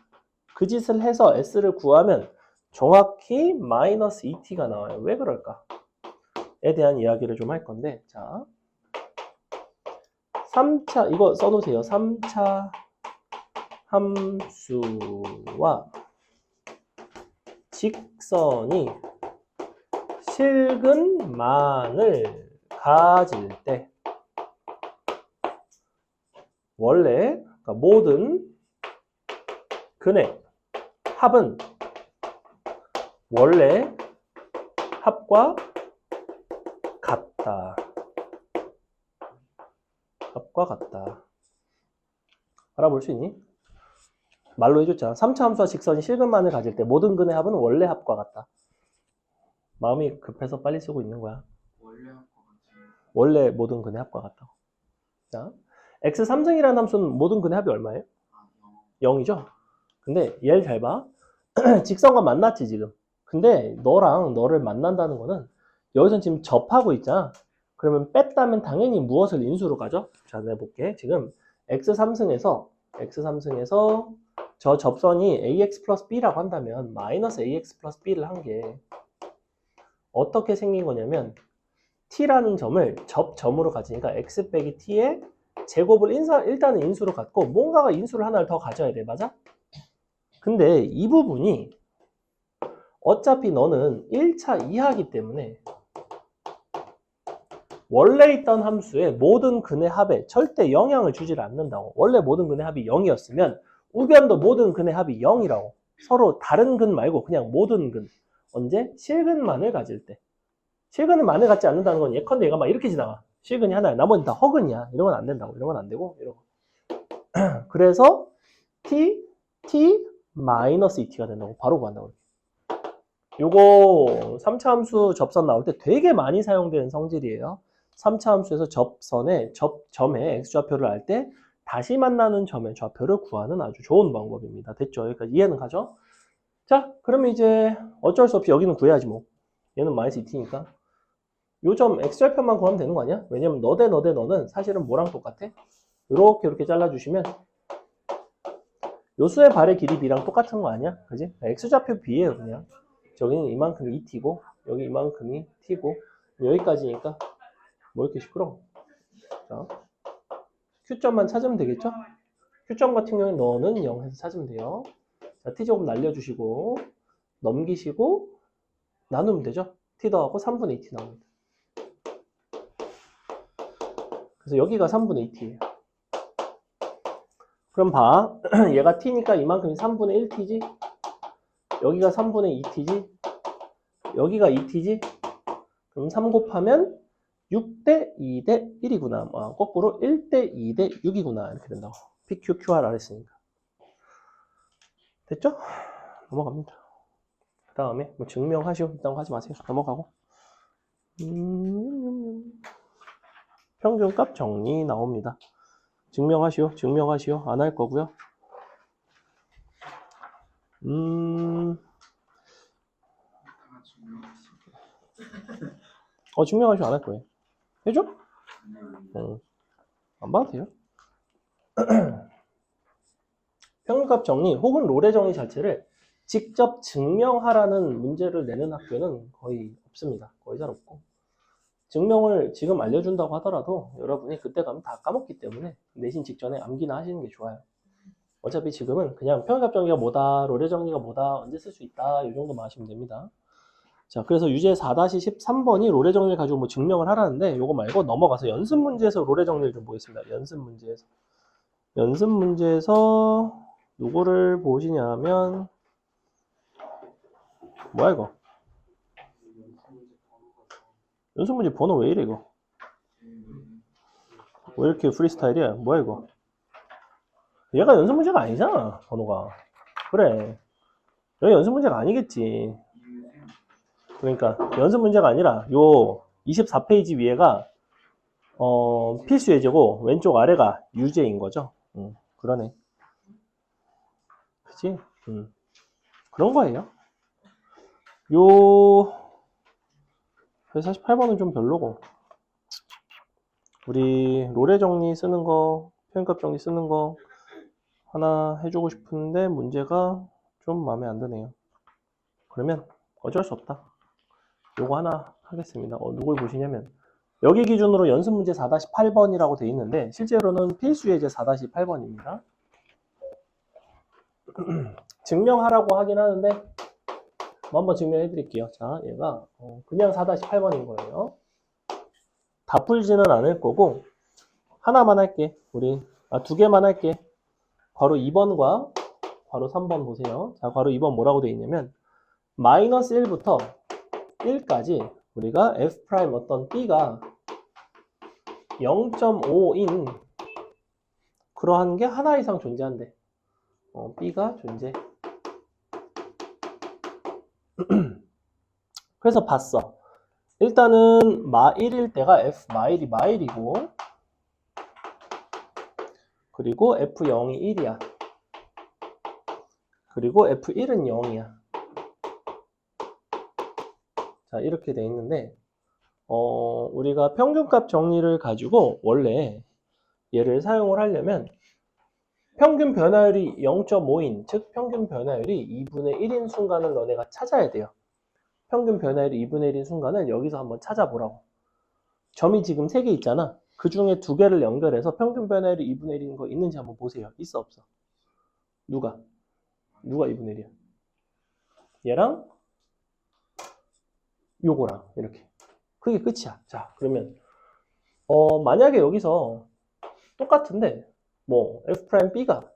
그 짓을 해서 S를 구하면 정확히 마이너스 2t가 나와요. 왜 그럴까? 에 대한 이야기를 좀 할 건데, 자, 3차, 이거 써놓으세요. 3차 함수와 직선이 실근만을 가질 때, 원래 그러니까 모든 근의 합은 원래 합과 같다. 합과 같다. 알아볼 수 있니? 말로 해줬잖아. 3차 함수와 직선이 실근만을 가질 때 모든 근의 합은 원래 합과 같다. 마음이 급해서 빨리 쓰고 있는 거야. 원래 모든 근의 합과 같다고. 자, x 3승이라는 함수는 모든 근의 합이 얼마예요? 0이죠? 근데 얘를 잘 봐. 직선과 만났지 지금. 근데 너랑 너를 만난다는 거는 여기서 지금 접하고 있잖아. 그러면 뺐다면 당연히 무엇을 인수로 가죠? 자, 내가 볼게. 지금 x 3승에서 저 접선이 ax 플러스 b라고 한다면 마이너스 ax 플러스 b를 한 게 어떻게 생긴 거냐면 t라는 점을 접점으로 가지니까 x 빼기 t의 제곱을 일단은 인수로 갖고 뭔가가 인수를 하나를 더 가져야 돼. 맞아? 근데 이 부분이 어차피 너는 1차 이하이기 때문에 원래 있던 함수의 모든 근의 합에 절대 영향을 주질 않는다고. 원래 모든 근의 합이 0이었으면 우변도 모든 근의 합이 0이라고. 서로 다른 근 말고 그냥 모든 근. 언제? 실근만을 가질 때. 실근만을 갖지 않는다는 건 예컨대 얘가 막 이렇게 지나가. 실근이 하나야. 나머지 다 허근이야. 이런 건 안 된다고. 이런 건 안 되고. 이런 거. 그래서 t 마이너스 2t가 된다고. 바로 구한다고. 요거 3차 함수 접선 나올 때 되게 많이 사용되는 성질이에요. 3차 함수에서 접선의 점의 x좌표를 알 때 다시 만나는 점의 좌표를 구하는 아주 좋은 방법입니다. 됐죠? 그러니까 이해는 가죠? 자, 그러면 이제 어쩔 수 없이 여기는 구해야지 뭐. 얘는 마이너스 2t니까. 요 점 x좌표만 구하면 되는 거 아니야? 왜냐면 너 대 너는 사실은 뭐랑 똑같아? 이렇게 잘라주시면 요수의 발의 길이 b랑 똑같은 거 아니야? 그지? x좌표 b예요 그냥. 저기는 이만큼이 2t고 여기 이만큼이 t고 여기까지니까 뭐 이렇게 시끄러워. 자, q점만 찾으면 되겠죠? q점 같은 경우에 너는 0 해서 찾으면 돼요. 자, t제곱 날려주시고 넘기시고 나누면 되죠? t 더하고 3분의 2t 나옵니다. 그래서 여기가 3분의 2t예요. 그럼 봐. 얘가 t니까 이만큼이 3분의 1t지? 여기가 3분의 2t지? 여기가 2t지? 그럼 3 곱하면 6대 2대 1이구나. 거꾸로 1대 2대 6이구나. 이렇게 된다고. PQQR 했으니까. 됐죠? 넘어갑니다. 그 다음에 뭐 증명하시오. 이딴 거 하지 마세요. 넘어가고. 평균값 정리 나옵니다. 증명하시오. 안 할 거고요. 증명하시오. 안 할 거예요. 해줘? 안 봐도 돼요. 평균값 정리 혹은 로레 정리 자체를 직접 증명하라는 문제를 내는 학교는 거의 없습니다. 거의 잘 없고. 증명을 지금 알려준다고 하더라도 여러분이 그때 가면 다 까먹기 때문에 내신 직전에 암기나 하시는 게 좋아요. 어차피 지금은 그냥 평균값 정리가 뭐다, 로레 정리가 뭐다, 언제 쓸 수 있다 이 정도만 하시면 됩니다. 자, 그래서 유제 4-13번이 로레 정리를 가지고 뭐 증명을 하라는데 요거 말고 넘어가서 연습 문제에서 로레 정리를 좀 보겠습니다. 연습 문제에서 누구를 보시냐면 뭐야 이거? 연습 문제 번호 왜 이래 이거? 왜 이렇게 프리스타일이야? 뭐야 이거? 얘가 연습 문제가 아니잖아 번호가. 그래, 여기 연습 문제가 아니겠지. 그러니까 연습 문제가 아니라 요 24페이지 위에가 필수 예제고 왼쪽 아래가 유제인 거죠. 그러네. 그치? 그런 거예요. 요 148번은 좀 별로고 우리 로레 정리 쓰는 거, 표현값 정리 쓰는 거 하나 해주고 싶은데 문제가 좀 마음에 안 드네요. 그러면 어쩔 수 없다. 요거 하나 하겠습니다. 누굴 보시냐면 여기 기준으로 연습 문제 4-8번이라고 돼 있는데 실제로는 필수 예제 4-8번입니다. 증명하라고 하긴 하는데 뭐 한번 증명해 드릴게요. 자, 얘가 그냥 4-8번인 거예요. 다 풀지는 않을 거고 하나만 할게. 두 개만 할게. 괄호 2번과 괄호 3번 보세요. 자, 괄호 2번 뭐라고 돼 있냐면 마이너스 1부터 1까지 우리가 f' 어떤 b가 0.5인 그러한 게 하나 이상 존재한대. b가 존재. 그래서 봤어. 일단은 마1일 때가 f 마일이 마일이고 그리고 f0이 1이야. 그리고 f1은 0이야. 자, 이렇게 돼 있는데 우리가 평균값 정리를 가지고 원래 얘를 사용을 하려면 평균 변화율이 0.5인, 즉 평균 변화율이 2분의 1인 순간을 너네가 찾아야 돼요. 평균 변화율이 2분의 1인 순간을 여기서 한번 찾아보라고. 점이 지금 3개 있잖아. 그 중에 2개를 연결해서 평균 변화율이 2분의 1인 거 있는지 한번 보세요. 있어 없어? 누가 2분의 1이야? 얘랑 요거랑 이렇게. 그게 끝이야. 자, 그러면 만약에 여기서 똑같은데 뭐 f'b가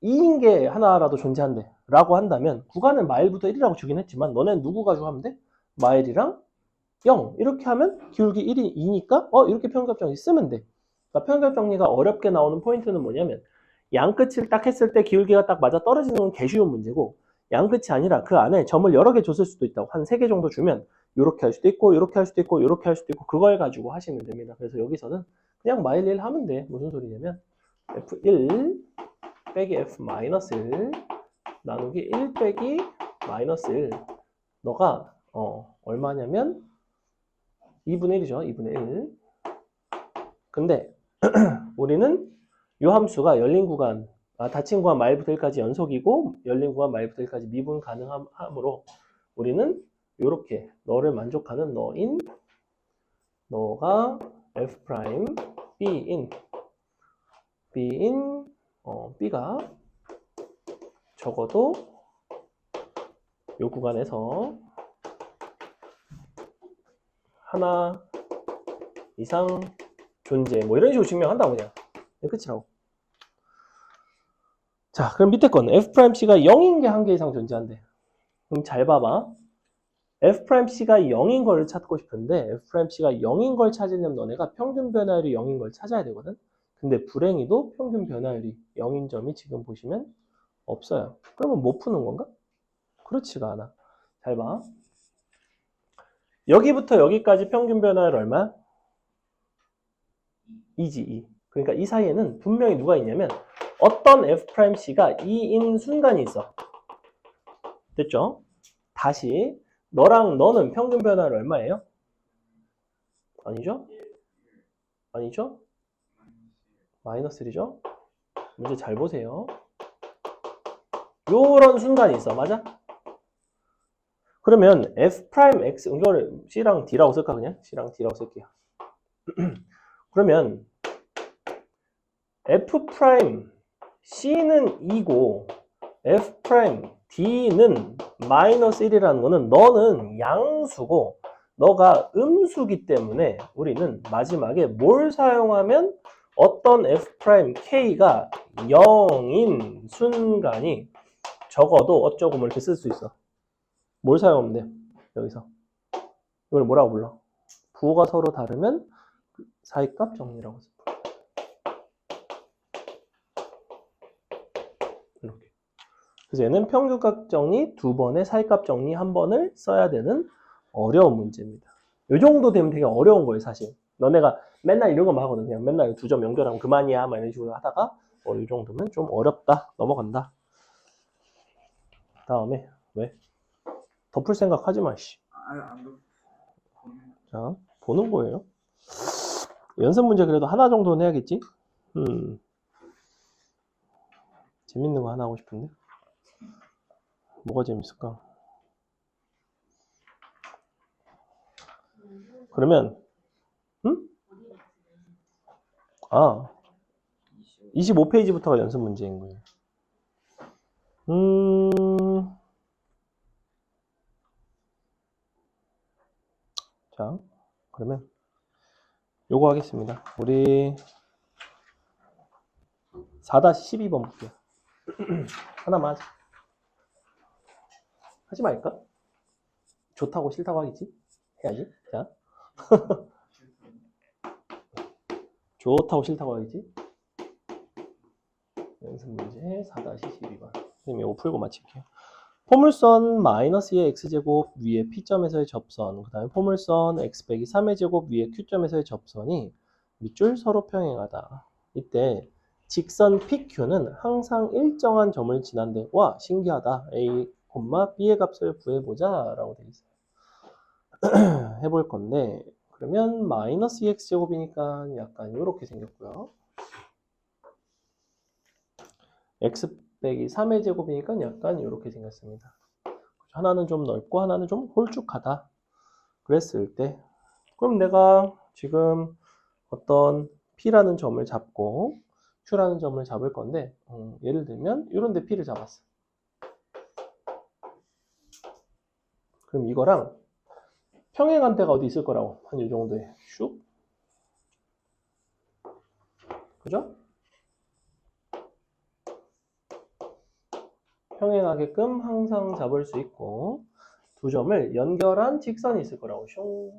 2인 게 하나라도 존재한대 라고 한다면 구간을 마일부터 1이라고 주긴 했지만 너네는 누구 가지고 하면 돼? 마일이랑 0 이렇게 하면 기울기 1이 2니까 이렇게 평균값 정리 쓰면 돼. 그러니까 평균값 정리가 어렵게 나오는 포인트는 뭐냐면 양끝을 딱 했을 때 기울기가 딱 맞아 떨어지는 건 개 쉬운 문제고 양끝이 아니라 그 안에 점을 여러 개 줬을 수도 있다고. 한 3개 정도 주면 이렇게 할 수도 있고 이렇게 할 수도 있고 이렇게 할 수도 있고 그걸 가지고 하시면 됩니다. 그래서 여기서는 그냥 마일 1 하면 돼. 무슨 소리냐면 f1 빼기 f-1 나누기 1 빼기 마이너스 1 너가 얼마냐면 2분의 1이죠. 2분의 1. 근데 우리는 이 함수가 열린 구간, 닫힌 구간 마일부터 1까지 연속이고 열린 구간 마일부터 1까지 미분 가능하므로 우리는 이렇게 너를 만족하는 너가 f' b인 b가 적어도 이 구간에서 하나 이상 존재 뭐 이런 식으로 증명한다고 그냥 끝이라고. 자, 그럼 밑에 건 f'c가 0인 게 한 개 이상 존재한대. 그럼 잘 봐봐. f'c가 0인 걸 찾고 싶은데 f'c가 0인 걸 찾으려면 너네가 평균 변화율이 0인 걸 찾아야 되거든. 근데 불행히도 평균 변화율이 0인 점이 지금 보시면 없어요. 그러면 못 푸는 건가? 그렇지가 않아. 잘 봐. 여기부터 여기까지 평균 변화율 얼마? 2지 2. 그러니까 이 사이에는 분명히 누가 있냐면 어떤 f'c가 2인 순간이 있어. 됐죠? 다시 너랑 너는 평균 변화율 얼마예요? 아니죠? 아니죠? 마이너스 1이죠? 문제 잘 보세요. 요런 순간이 있어. 맞아? 그러면 f'x 이거를 c랑 d라고 쓸까 그냥? c랑 d라고 쓸게요. 그러면 f'c는 2고 f'd는 마이너스 1이라는 거는 너는 양수고 너가 음수기 때문에 우리는 마지막에 뭘 사용하면 어떤 f'k가 0인 순간이 적어도 어쩌고 뭐 이렇게 쓸 수 있어. 뭘 사용하면 돼? 여기서. 이걸 뭐라고 불러? 부호가 서로 다르면 사이값 정리라고 써. 이렇게. 그래서 얘는 평균값 정리 2번에 사이값 정리 1번을 써야 되는 어려운 문제입니다. 이 정도 되면 되게 어려운 거예요, 사실. 너네가 맨날 이런 거만 하거든. 그냥 맨날 2점 연결하면 그만이야. 막 이런 식으로 하다가 이 정도면 좀 어렵다. 넘어간다. 다음에 왜? 덮을 생각 하지 마, 씨. 자, 보는 거예요. 연습 문제 그래도 하나 정도는 해야겠지? 재밌는 거 하나 하고 싶은데 뭐가 재밌을까? 그러면 25페이지부터가 연습 문제인 거예요. 자, 그러면 요거 하겠습니다. 우리 4-12번 볼게요. 하나만 하자. 하지 말까? 좋다고 싫다고 하겠지? 해야지. 자. 좋다고 싫다고 하겠지? 연습 문제 4-12번. 선생님 이거 풀고 마칠게요. 포물선 마이너스 2의 x제곱 위에 p점에서의 접선, 그 다음에 포물선 x 빼기 3의 제곱 위에 q점에서의 접선이 밑줄 서로 평행하다. 이때 직선 PQ는 항상 일정한 점을 지난대. 와, 신기하다. A, B의 값을 구해보자 라고 되어 있어요. 해볼 건데 그러면 마이너스 2x제곱이니까 약간 이렇게 생겼고요. x 빼기 3의 제곱이니까 약간 이렇게 생겼습니다. 하나는 좀 넓고 하나는 좀 홀쭉하다. 그랬을 때 그럼 내가 지금 어떤 P라는 점을 잡고 Q라는 점을 잡을 건데 예를 들면 이런 데 P를 잡았어. 그럼 이거랑 평행한 데가 어디 있을 거라고. 한 이 정도에 슉. 그죠? 평행하게끔 항상 잡을 수 있고 두 점을 연결한 직선이 있을 거라고. 슝.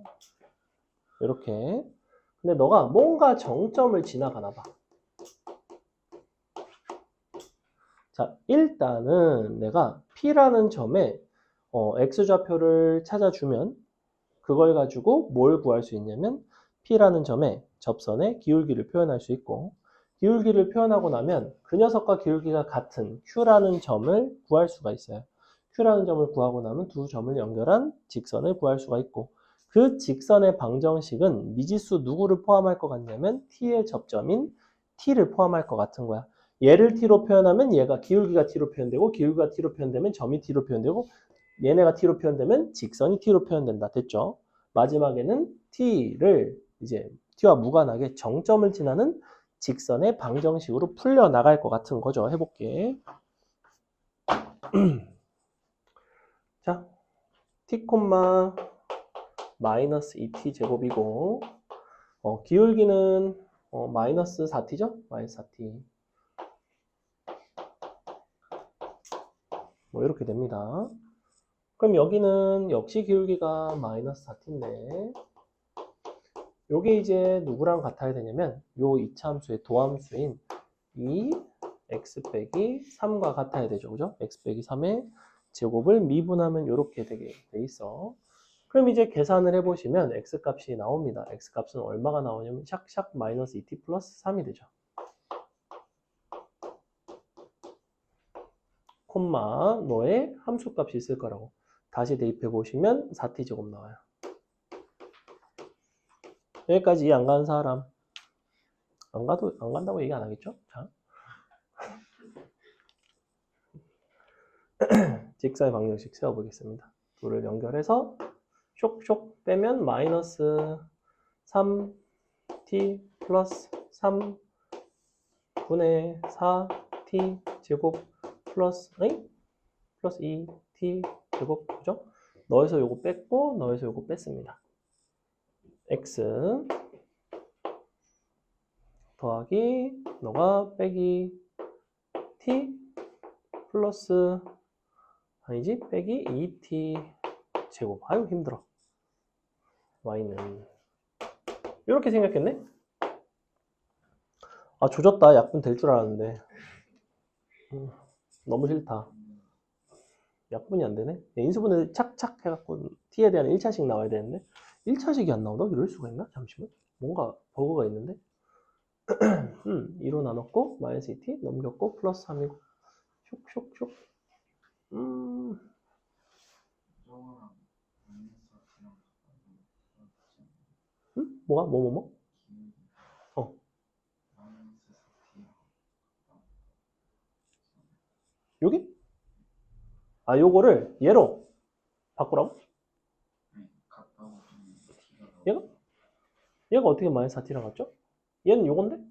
이렇게. 근데 너가 뭔가 정점을 지나가나 봐. 자, 일단은 내가 P라는 점에 X좌표를 찾아주면 그걸 가지고 뭘 구할 수 있냐면 P라는 점에 접선의 기울기를 표현할 수 있고 기울기를 표현하고 나면 그 녀석과 기울기가 같은 Q라는 점을 구할 수가 있어요. Q라는 점을 구하고 나면 두 점을 연결한 직선을 구할 수가 있고 그 직선의 방정식은 미지수 누구를 포함할 것 같냐면 T의 접점인 T를 포함할 것 같은 거야. 얘를 T로 표현하면 얘가 기울기가 T로 표현되고 기울기가 T로 표현되면 점이 T로 표현되고 얘네가 T로 표현되면 직선이 T로 표현된다. 됐죠? 마지막에는 T를 이제 T와 무관하게 정점을 지나는 직선의 방정식으로 풀려나갈 것 같은 거죠. 해볼게. 자, T, 마이너스 2T 제곱이고 기울기는 마이너스 4T죠? 마이너스 4T. 뭐 이렇게 됩니다. 그럼 여기는 역시 기울기가 마이너스 4T인데 요게 이제 누구랑 같아야 되냐면 요 이차함수의 도함수인 이 x 빼기 3과 같아야 되죠. 그죠? x 빼기 3의 제곱을 미분하면 이렇게 되게 돼 있어. 그럼 이제 계산을 해보시면 x 값이 나옵니다. x 값은 얼마가 나오냐면 샥샥 마이너스 2t 플러스 3이 되죠. 콤마 너의 함수 값이 있을 거라고. 다시 대입해 보시면 4t 제곱 나와요. 여기까지 이해 안 가는 사람? 안 간다고 얘기 안 하겠죠? 자. 직사의 방정식 세워보겠습니다. 둘을 연결해서 쇽쇽 빼면 마이너스 3t 플러스 3 분의 4t 제곱 플러스 2t 제곱 그죠? 너에서 요거 뺐고 너에서 요거 뺐습니다. x 더하기 너가 빼기 t 플러스 아니지 빼기 2t 제곱. 아유 힘들어. y는 이렇게 생겼겠네? 아 조졌다. 약분 될 줄 알았는데 너무 싫다. 약분이 안 되네. 인수분해 착착 해갖고 t에 대한 1차식 나와야 되는데 1차식이 안 나오나? 이럴 수가 있나? 잠시만. 뭔가 버그가 있는데 2로 나눴고 마이너스 2t 넘겼고 플러스 3이고 슉슉슉 뭐가? 뭐? 어. 아, 요거를 얘로 바꾸라고? 얘가? 얘가 어떻게 마이너스 4t 나갔죠? 얘는 요건데?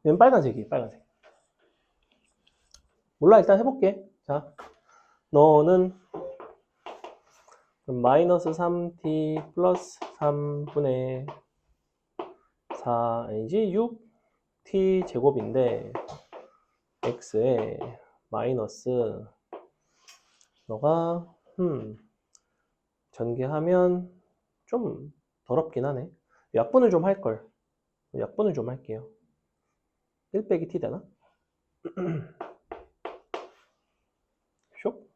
얘는 빨간색이 빨간색. 몰라, 일단 해볼게. 자, 너는 마이너스 3t 플러스 3분의 4 아니지? 6t 제곱인데 x에 마이너스 너가 전개하면 좀 더럽긴 하네. 약분을 좀 할걸. 약분을 좀 할게요. 1 빼기 t 되나? 쇽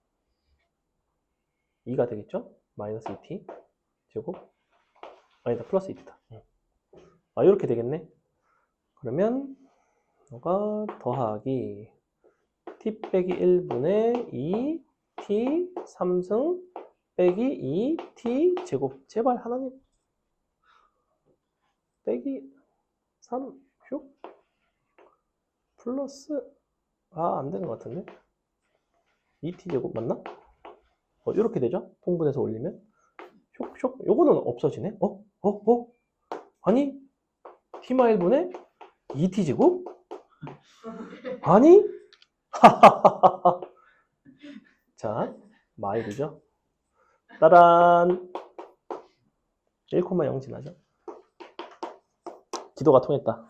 2가 되겠죠? 마이너스 2t 제곱 아니다 플러스 2t다. 아 이렇게 되겠네. 그러면 너가 더하기 t 빼기 1분의 2t 3승 빼기 2t 제곱. 제발 하나님. 빼기 3 슉 플러스 안 되는 것 같은데 2t 제곱 맞나? 이렇게 되죠? 통분해서 올리면 쇽 요거는 없어지네. 아니 t마 1분의 2t 제곱? 아니 자 마일이죠. 따란 1,0 지나죠. 기도가 통했다.